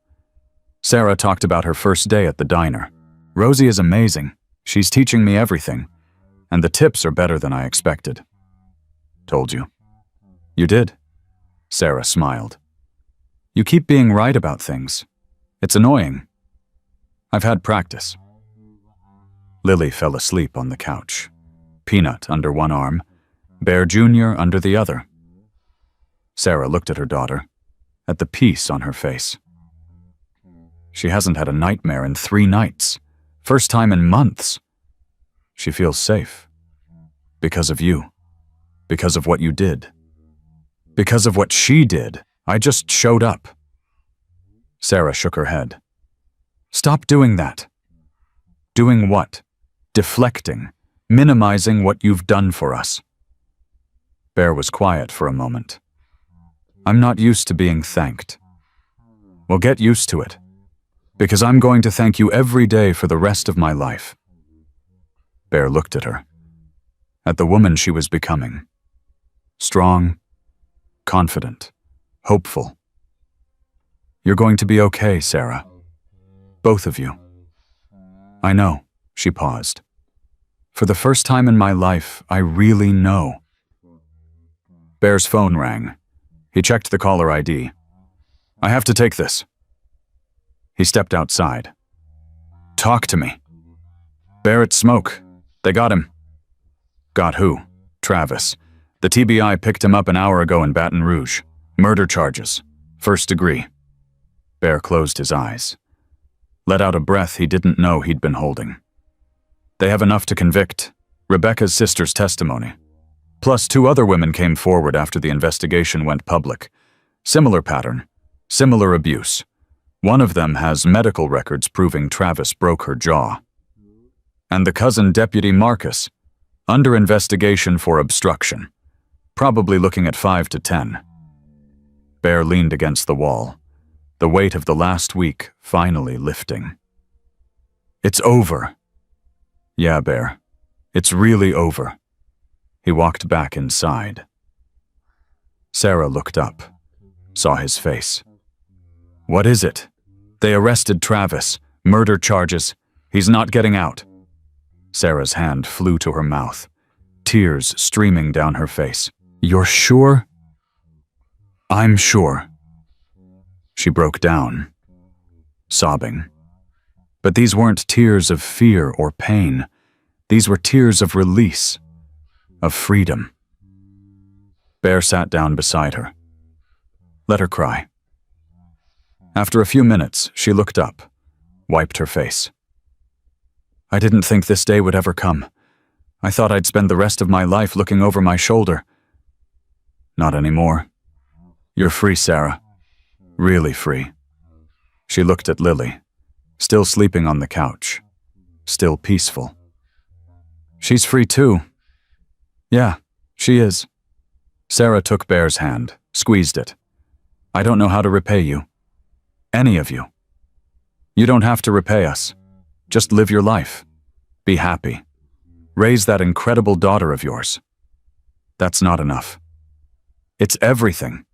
Sarah talked about her first day at the diner. Rosie is amazing. She's teaching me everything. And the tips are better than I expected. Told you. You did. Sarah smiled. You keep being right about things. It's annoying. I've had practice. Lily fell asleep on the couch. Peanut under one arm, Bear Jr. under the other. Sarah looked at her daughter, at the peace on her face. She hasn't had a nightmare in 3 nights. First time in months. She feels safe. Because of you. Because of what you did. Because of what she did. I just showed up. Sarah shook her head. Stop doing that. Doing what? Deflecting, minimizing what you've done for us. Bear was quiet for a moment. I'm not used to being thanked. Well, get used to it, because I'm going to thank you every day for the rest of my life. Bear looked at her, at the woman she was becoming. Strong, confident, hopeful. You're going to be okay, Sarah. Both of you. I know, she paused. For the first time in my life, I really know. Bear's phone rang. He checked the caller ID. I have to take this. He stepped outside. Talk to me. Bear, it's Smoke. They got him. Got who? Travis. The TBI picked him up an hour ago in Baton Rouge. Murder charges. First degree. Bear closed his eyes. Let out a breath he didn't know he'd been holding. They have enough to convict. Rebecca's sister's testimony. Plus 2 other women came forward after the investigation went public. Similar pattern. Similar abuse. One of them has medical records proving Travis broke her jaw. And the cousin Deputy Marcus, under investigation for obstruction. Probably looking at 5 to 10. Bear leaned against the wall, the weight of the last week finally lifting. It's over. Yeah, Bear. It's really over. He walked back inside. Sarah looked up, saw his face. What is it? They arrested Travis. Murder charges. He's not getting out. Sarah's hand flew to her mouth, tears streaming down her face. You're sure? I'm sure. She broke down, sobbing. But these weren't tears of fear or pain. These were tears of release, of freedom. Bear sat down beside her. Let her cry. After a few minutes, she looked up, wiped her face. I didn't think this day would ever come. I thought I'd spend the rest of my life looking over my shoulder. Not anymore. You're free, Sarah. Really free. She looked at Lily, still sleeping on the couch, still peaceful. She's free too. Yeah, she is. Sarah took Bear's hand, squeezed it. I don't know how to repay you. Any of you. You don't have to repay us. Just live your life. Be happy. Raise that incredible daughter of yours. That's not enough. It's everything.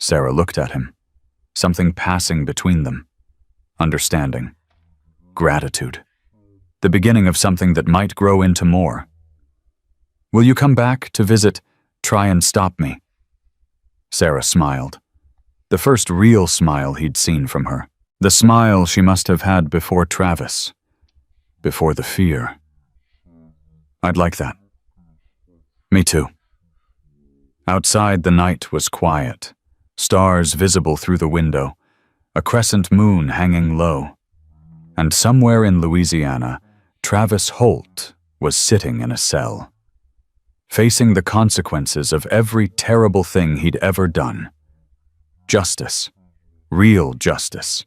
Sarah looked at him, something passing between them. Understanding. Gratitude. The beginning of something that might grow into more. Will you come back to visit, try and stop me? Sarah smiled. The first real smile he'd seen from her. The smile she must have had before Travis. Before the fear. I'd like that. Me too. Outside, the night was quiet. Stars visible through the window. A crescent moon hanging low. And somewhere in Louisiana, Travis Holt was sitting in a cell, facing the consequences of every terrible thing he'd ever done. Justice. Real justice.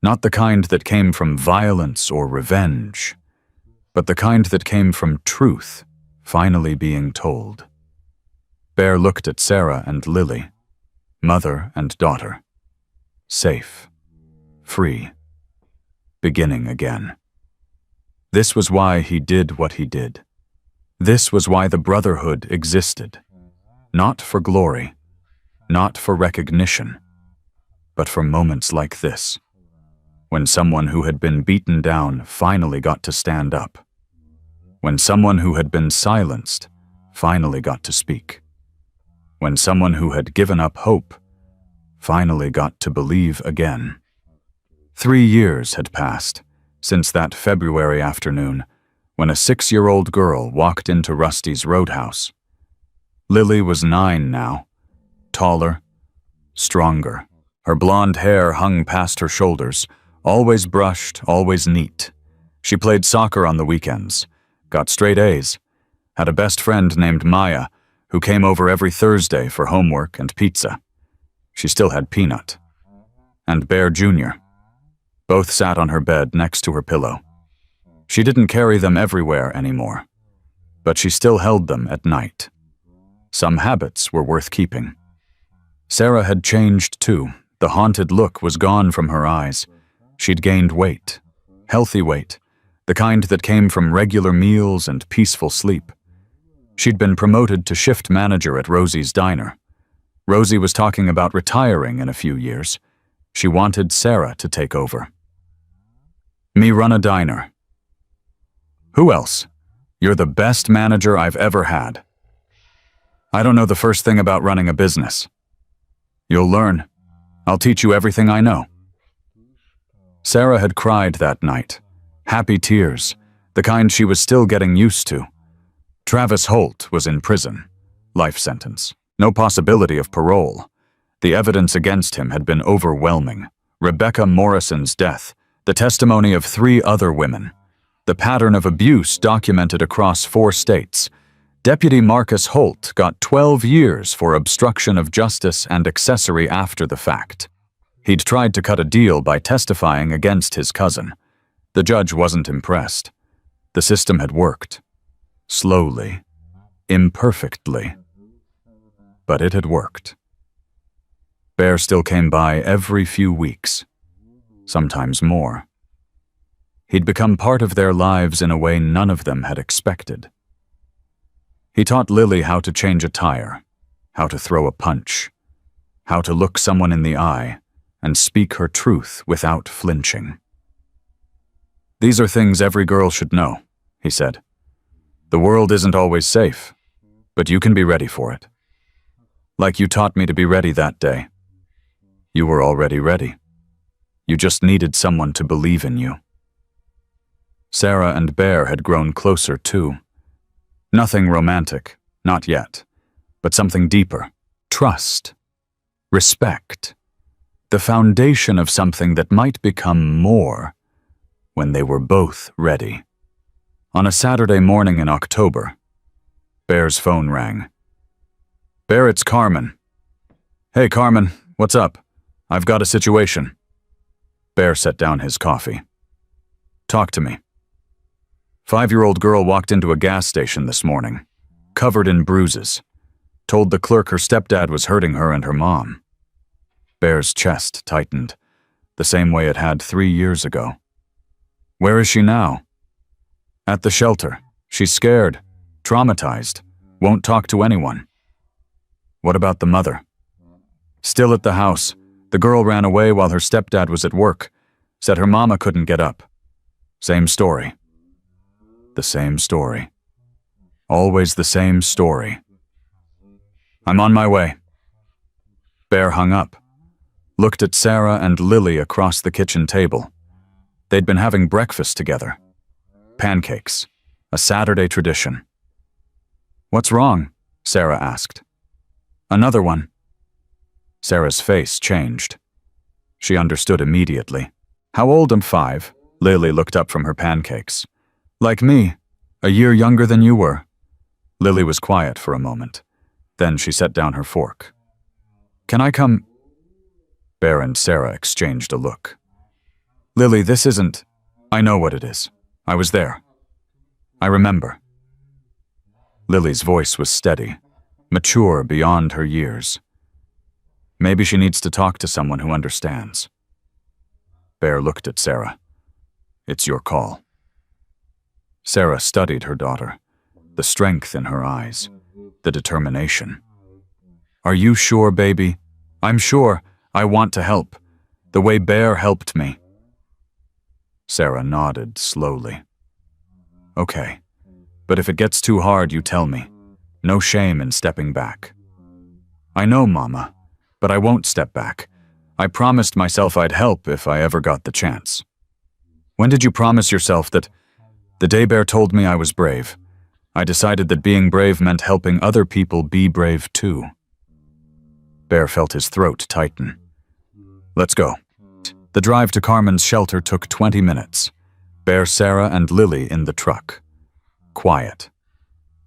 Not the kind that came from violence or revenge, but the kind that came from truth finally being told. Bear looked at Sarah and Lily, mother and daughter. Safe. Free. Beginning again. This was why he did what he did. This was why the Brotherhood existed. Not for glory, not for recognition, but for moments like this, when someone who had been beaten down finally got to stand up, when someone who had been silenced finally got to speak, when someone who had given up hope finally got to believe again. 3 years had passed since that February afternoon when a 6-year-old girl walked into Rusty's Roadhouse. Lily was 9 now, taller, stronger. Her blonde hair hung past her shoulders, always brushed, always neat. She played soccer on the weekends, got straight A's, had a best friend named Maya who came over every Thursday for homework and pizza. She still had Peanut. And Bear Jr. Both sat on her bed next to her pillow. She didn't carry them everywhere anymore, but she still held them at night. Some habits were worth keeping. Sarah had changed too. The haunted look was gone from her eyes. She'd gained weight, healthy weight, the kind that came from regular meals and peaceful sleep. She'd been promoted to shift manager at Rosie's diner. Rosie was talking about retiring in a few years. She wanted Sarah to take over. Me run a diner. Who else? You're the best manager I've ever had. I don't know the first thing about running a business. You'll learn. I'll teach you everything I know. Sarah had cried that night. Happy tears, the kind she was still getting used to. Travis Holt was in prison. Life sentence. No possibility of parole. The evidence against him had been overwhelming. Rebecca Morrison's death, the testimony of 3 other women, the pattern of abuse documented across 4 states. Deputy Marcus Holt got 12 years for obstruction of justice and accessory after the fact. He'd tried to cut a deal by testifying against his cousin. The judge wasn't impressed. The system had worked. Slowly. Imperfectly. But it had worked. Bear still came by every few weeks. Sometimes more. He'd become part of their lives in a way none of them had expected. He taught Lily how to change a tire, how to throw a punch, how to look someone in the eye and speak her truth without flinching. These are things every girl should know, he said. The world isn't always safe, but you can be ready for it. Like you taught me to be ready that day. You were already ready. You just needed someone to believe in you. Sarah and Bear had grown closer too. Nothing romantic, not yet, but something deeper. Trust. Respect. The foundation of something that might become more when they were both ready. On a Saturday morning in October, Bear's phone rang. Bear, it's Carmen. Hey, Carmen, what's up? I've got a situation. Bear set down his coffee. Talk to me. 5-year-old girl walked into a gas station this morning, covered in bruises. Told the clerk her stepdad was hurting her and her mom. Bear's chest tightened, the same way it had 3 years ago. Where is she now? At the shelter. She's scared, traumatized, won't talk to anyone. What about the mother? Still at the house. The girl ran away while her stepdad was at work. Said her mama couldn't get up. Same story. The same story. Always the same story. I'm on my way. Bear hung up, looked at Sarah and Lily across the kitchen table. They'd been having breakfast together. Pancakes, a Saturday tradition. What's wrong? Sarah asked. Another one. Sarah's face changed. She understood immediately. How old am 5? Lily looked up from her pancakes. Like me, a year younger than you were. Lily was quiet for a moment. Then she set down her fork. Can I come? Bear and Sarah exchanged a look. Lily, this isn't... I know what it is. I was there. I remember. Lily's voice was steady, mature beyond her years. Maybe she needs to talk to someone who understands. Bear looked at Sarah. It's your call. Sarah studied her daughter, the strength in her eyes, the determination. Are you sure, baby? I'm sure. I want to help, the way Bear helped me. Sarah nodded slowly. Okay, but if it gets too hard, you tell me. No shame in stepping back. I know, Mama, but I won't step back. I promised myself I'd help if I ever got the chance. When did you promise yourself that... The day Bear told me I was brave, I decided that being brave meant helping other people be brave too. Bear felt his throat tighten. Let's go. The drive to Carmen's shelter took 20 minutes. Bear, Sarah, and Lily in the truck. Quiet.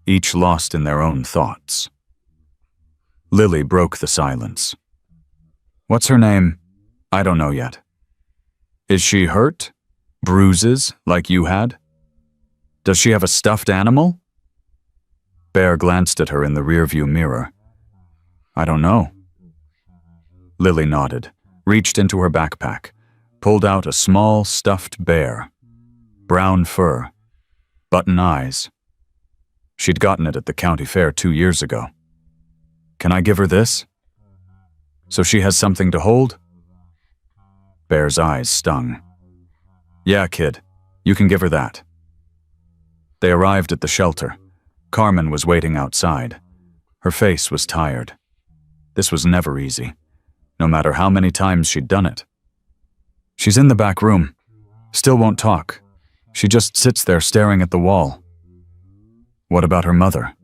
Each lost in their own thoughts. Lily broke the silence. What's her name? I don't know yet. Is she hurt? Bruises, like you had? Does she have a stuffed animal? Bear glanced at her in the rearview mirror. I don't know. Lily nodded, reached into her backpack, pulled out a small stuffed bear. Brown fur, button eyes. She'd gotten it at the county fair 2 years ago. Can I give her this? So she has something to hold? Bear's eyes stung. Yeah, kid, you can give her that. They arrived at the shelter. Carmen was waiting outside. Her face was tired. This was never easy, no matter how many times she'd done it. She's in the back room, still won't talk. She just sits there staring at the wall. What about her mother?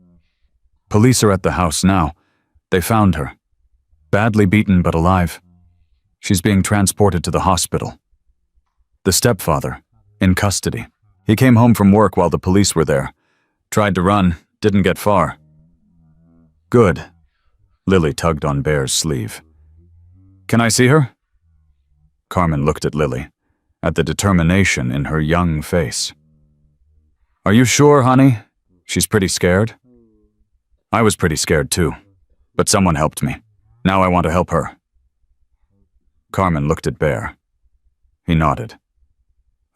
Police are at the house now. They found her. Badly beaten but alive. She's being transported to the hospital. The stepfather, in custody. He came home from work while the police were there. Tried to run, didn't get far. Good. Lily tugged on Bear's sleeve. Can I see her? Carmen looked at Lily, at the determination in her young face. Are you sure, honey? She's pretty scared? I was pretty scared too, but someone helped me. Now I want to help her. Carmen looked at Bear. He nodded.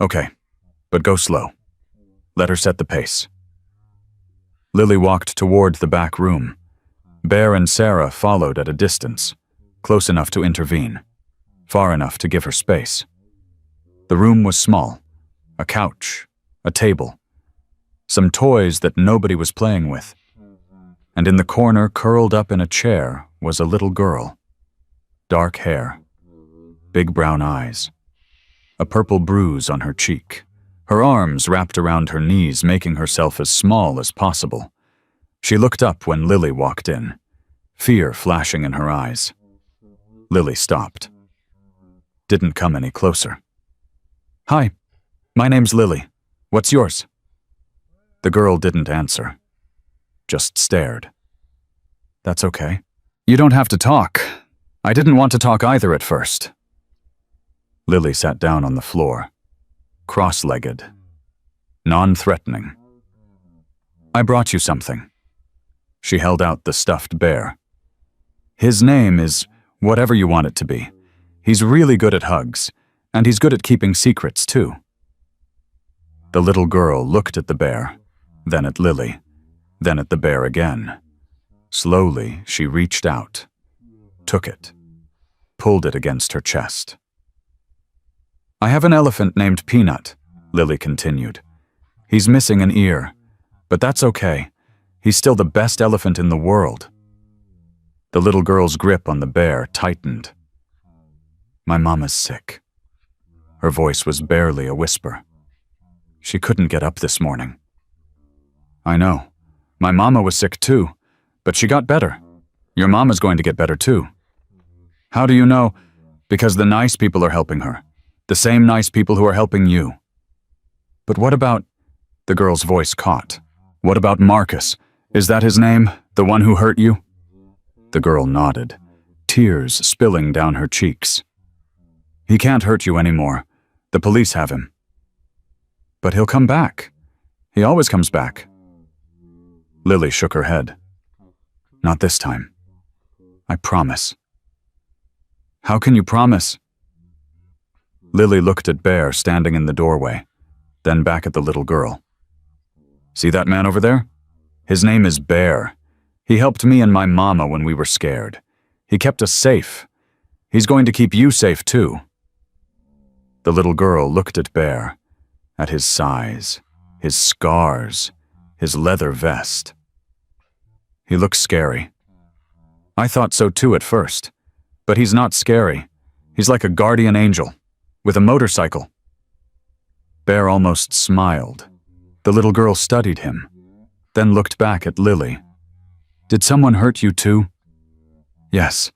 Okay, but go slow. Let her set the pace. Lily walked toward the back room. Bear and Sarah followed at a distance, close enough to intervene, far enough to give her space. The room was small. A couch, a table, some toys that nobody was playing with. And in the corner, curled up in a chair, was a little girl. Dark hair, big brown eyes, a purple bruise on her cheek, her arms wrapped around her knees, making herself as small as possible. She looked up when Lily walked in, fear flashing in her eyes. Lily stopped. Didn't come any closer. Hi, my name's Lily. What's yours? The girl didn't answer, just stared. That's okay. You don't have to talk. I didn't want to talk either at first. Lily sat down on the floor, cross-legged, non-threatening. I brought you something. She held out the stuffed bear. His name is whatever you want it to be. He's really good at hugs, and he's good at keeping secrets too. The little girl looked at the bear, then at Lily, then at the bear again. Slowly, she reached out, took it, pulled it against her chest. I have an elephant named Peanut, Lily continued. He's missing an ear, but that's okay. He's still the best elephant in the world. The little girl's grip on the bear tightened. My mama's sick. Her voice was barely a whisper. She couldn't get up this morning. I know. My mama was sick too, but she got better. Your mama's going to get better too. How do you know? Because the nice people are helping her. The same nice people who are helping you. But what about... The girl's voice caught. What about Marcus? Is that his name? The one who hurt you? The girl nodded, tears spilling down her cheeks. He can't hurt you anymore. The police have him. But he'll come back. He always comes back. Lily shook her head. Not this time. I promise. How can you promise? Lily looked at Bear standing in the doorway, then back at the little girl. See that man over there? His name is Bear. He helped me and my mama when we were scared. He kept us safe. He's going to keep you safe too. The little girl looked at Bear, at his size, his scars, his leather vest. He looks scary. I thought so too at first, but he's not scary. He's like a guardian angel, with a motorcycle. Bear almost smiled. The little girl studied him, then looked back at Lily. Did someone hurt you too? Yes,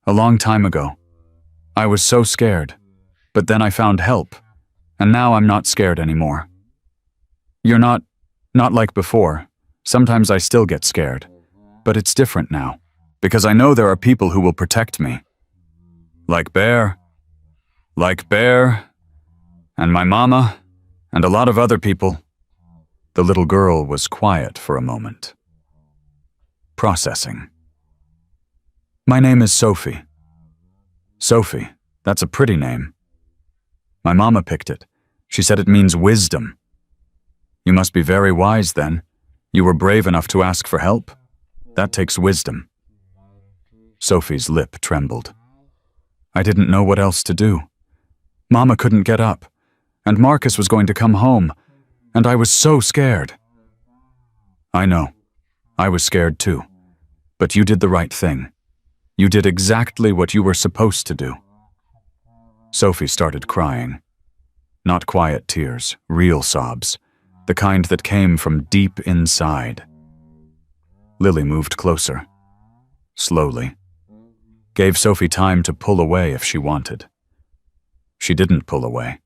a long time ago. I was so scared, but then I found help, and now I'm not scared anymore. You're not like before. Sometimes I still get scared, but it's different now, because I know there are people who will protect me. Like Bear? Like Bear? And my mama, and a lot of other people." The little girl was quiet for a moment. Processing. "My name is Sophie." "Sophie, that's a pretty name." "My mama picked it. She said it means wisdom." "You must be very wise then. You were brave enough to ask for help. That takes wisdom." Sophie's lip trembled. "I didn't know what else to do. Mama couldn't get up, and Marcus was going to come home, and I was so scared." "I know. I was scared too. But you did the right thing. You did exactly what you were supposed to do." Sophie started crying. Not quiet tears, real sobs, the kind that came from deep inside. Lily moved closer, slowly, gave Sophie time to pull away if she wanted. She didn't pull away.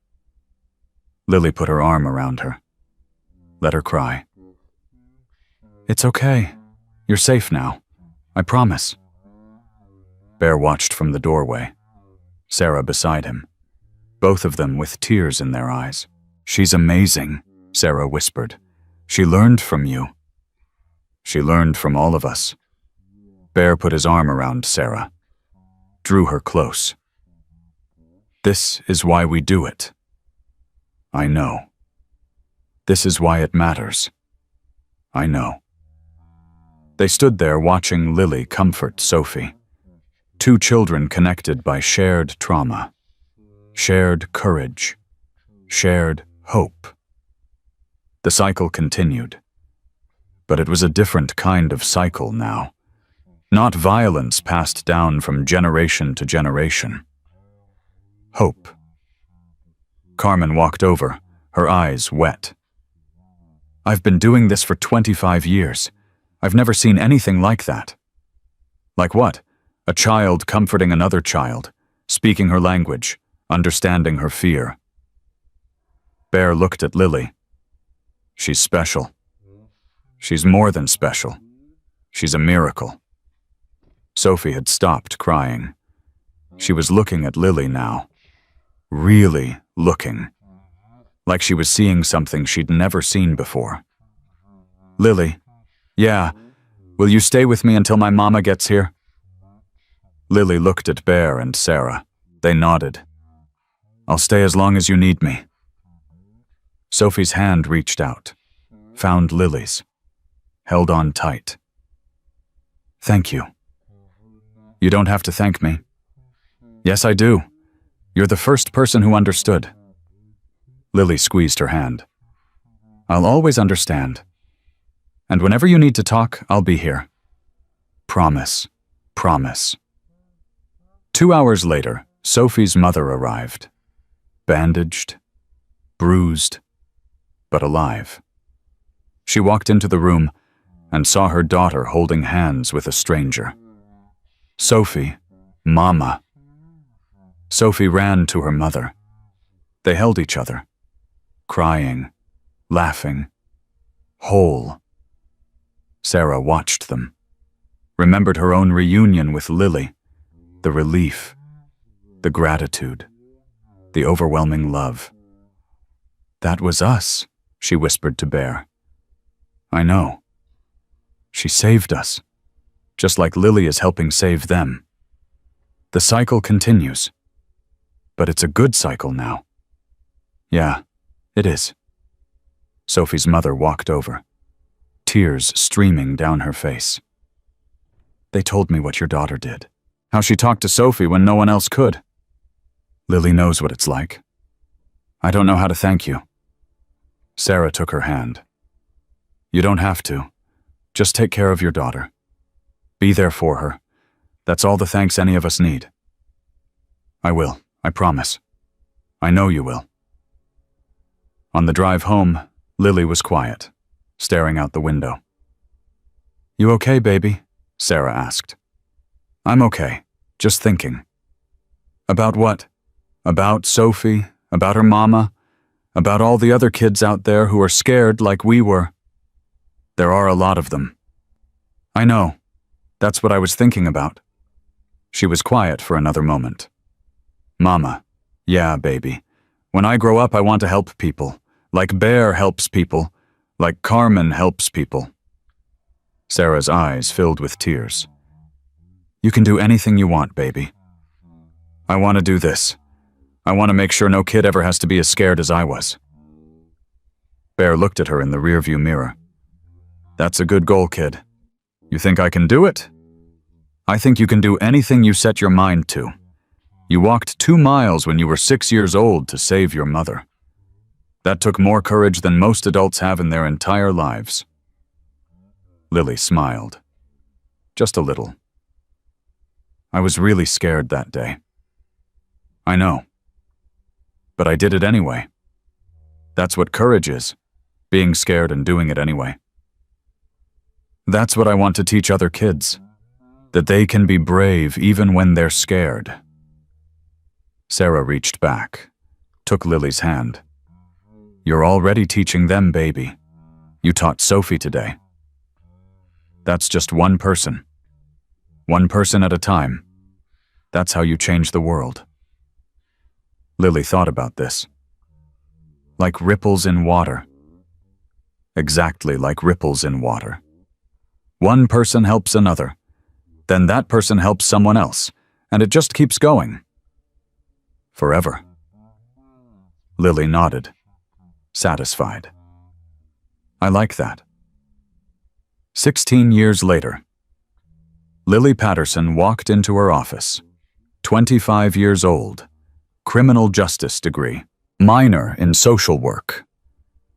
Lily put her arm around her. Let her cry. "It's okay. You're safe now. I promise." Bear watched from the doorway, Sarah beside him, both of them with tears in their eyes. "She's amazing," Sarah whispered. "She learned from you." "She learned from all of us." Bear put his arm around Sarah, drew her close. "This is why we do it." "I know." "This is why it matters." "I know." They stood there watching Lily comfort Sophie. Two children connected by shared trauma, shared courage, shared hope. The cycle continued. But it was a different kind of cycle now. Not violence passed down from generation to generation. Hope. Carmen walked over, her eyes wet. "I've been doing this for 25 years. I've never seen anything like that." "Like what?" "A child comforting another child, speaking her language, understanding her fear." Bear looked at Lily. "She's special. She's more than special. She's a miracle." Sophie had stopped crying. She was looking at Lily now. Really looking. Like she was seeing something she'd never seen before. "Lily, yeah, will you stay with me until my mama gets here?" Lily looked at Bear and Sarah. They nodded. "I'll stay as long as you need me." Sophie's hand reached out, found Lily's, held on tight. "Thank you." "You don't have to thank me." "Yes, I do. You're the first person who understood." Lily squeezed her hand. "I'll always understand. And whenever you need to talk, I'll be here. Promise. Promise." 2 hours later, Sophie's mother arrived. Bandaged, bruised, but alive. She walked into the room and saw her daughter holding hands with a stranger. "Sophie, Mama." Sophie ran to her mother. They held each other, crying, laughing, whole. Sarah watched them, remembered her own reunion with Lily, the relief, the gratitude, the overwhelming love. "That was us," she whispered to Bear. "I know. She saved us, just like Lily is helping save them. The cycle continues, but it's a good cycle now." "Yeah, it is." Sophie's mother walked over, tears streaming down her face. "They told me what your daughter did, how she talked to Sophie when no one else could. Lily knows what it's like. I don't know how to thank you." Sarah took her hand. "You don't have to. Just take care of your daughter. Be there for her. That's all the thanks any of us need." "I will, I promise. I know you will." On the drive home, Lily was quiet, staring out the window. "You okay, baby?" Sarah asked. "I'm okay, just thinking." "About what?" "About Sophie, about her mama, about all the other kids out there who are scared like we were. There are a lot of them." "I know. That's what I was thinking about." She was quiet for another moment. "Mama, yeah, baby. When I grow up, I want to help people, like Bear helps people, like Carmen helps people. Sarah's eyes filled with tears. You can do anything you want, baby. I want to do this. I want to make sure no kid ever has to be as scared as I was. Bear looked at her in the rearview mirror. That's a good goal, kid. You think I can do it? I think you can do anything you set your mind to. You walked 2 miles when you were 6 years old to save your mother. That took more courage than most adults have in their entire lives. Lily smiled. Just a little. I was really scared that day. I know. But I did it anyway. That's what courage is, being scared and doing it anyway. That's what I want to teach other kids, that they can be brave even when they're scared. Sarah reached back, took Lily's hand. You're already teaching them, baby. You taught Sophie today. That's just one person at a time. That's how you change the world. Lily thought about this. Like ripples in water. Exactly like ripples in water. One person helps another. Then that person helps someone else, and it just keeps going. Forever. Lily nodded, satisfied. I like that. 16 years later, Lily Patterson walked into her office, 25 years old, criminal justice degree, minor in social work,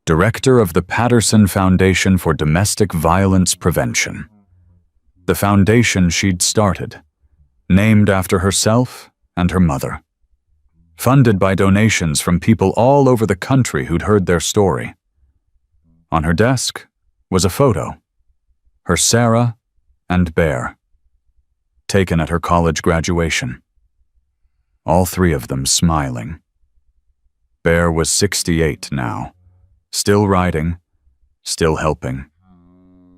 director of the Patterson Foundation for Domestic Violence Prevention. The foundation she'd started, named after herself and her mother. Funded by donations from people all over the country who'd heard their story. On her desk was a photo, her Sarah and Bear, taken at her college graduation. All 3 of them smiling. Bear was 68 now, still riding, still helping,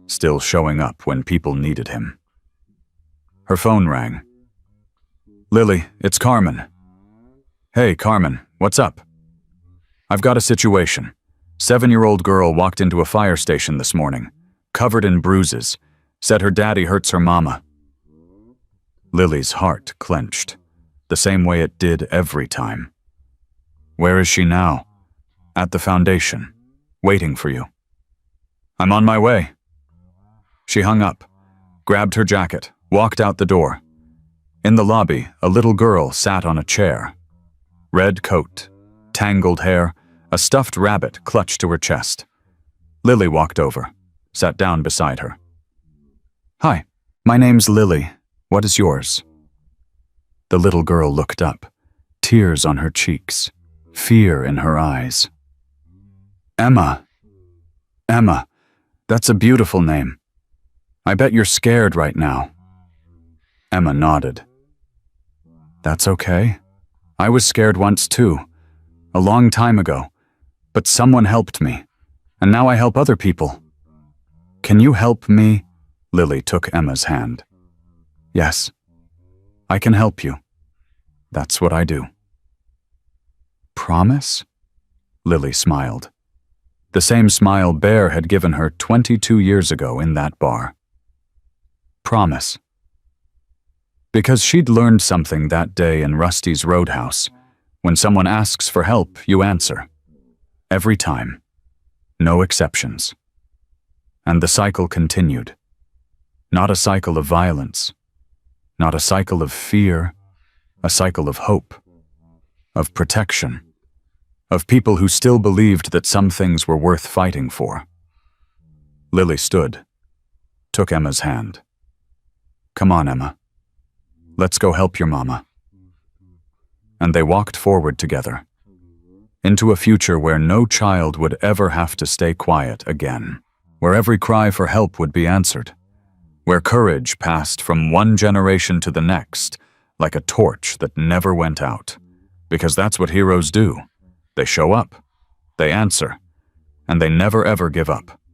still showing up when people needed him. Her phone rang. Lily, it's Carmen. Hey, Carmen, what's up? I've got a situation. 7-year-old girl walked into a fire station this morning, covered in bruises, said her daddy hurts her mama. Lily's heart clenched, the same way it did every time. Where is she now? At the foundation, waiting for you. I'm on my way. She hung up, grabbed her jacket, walked out the door. In the lobby, a little girl sat on a chair. Red coat, tangled hair, a stuffed rabbit clutched to her chest. Lily walked over, sat down beside her. Hi, my name's Lily. What is yours? The little girl looked up, tears on her cheeks, fear in her eyes. Emma. Emma, that's a beautiful name. I bet you're scared right now. Emma nodded. That's okay. I was scared once too, a long time ago, but someone helped me, and now I help other people. Can you help me? Lily took Emma's hand. Yes, I can help you. That's what I do. Promise? Lily smiled. The same smile Bear had given her 22 years ago in that bar. Promise. Because she'd learned something that day in Rusty's Roadhouse. When someone asks for help, you answer. Every time. No exceptions. And the cycle continued. Not a cycle of violence. Not a cycle of fear. A cycle of hope. Of protection. Of people who still believed that some things were worth fighting for. Lily stood. Took Emma's hand. Come on, Emma. Let's go help your mama. And they walked forward together, into a future where no child would ever have to stay quiet again, where every cry for help would be answered, where courage passed from one generation to the next like a torch that never went out, because that's what heroes do. They show up, they answer, and they never ever give up.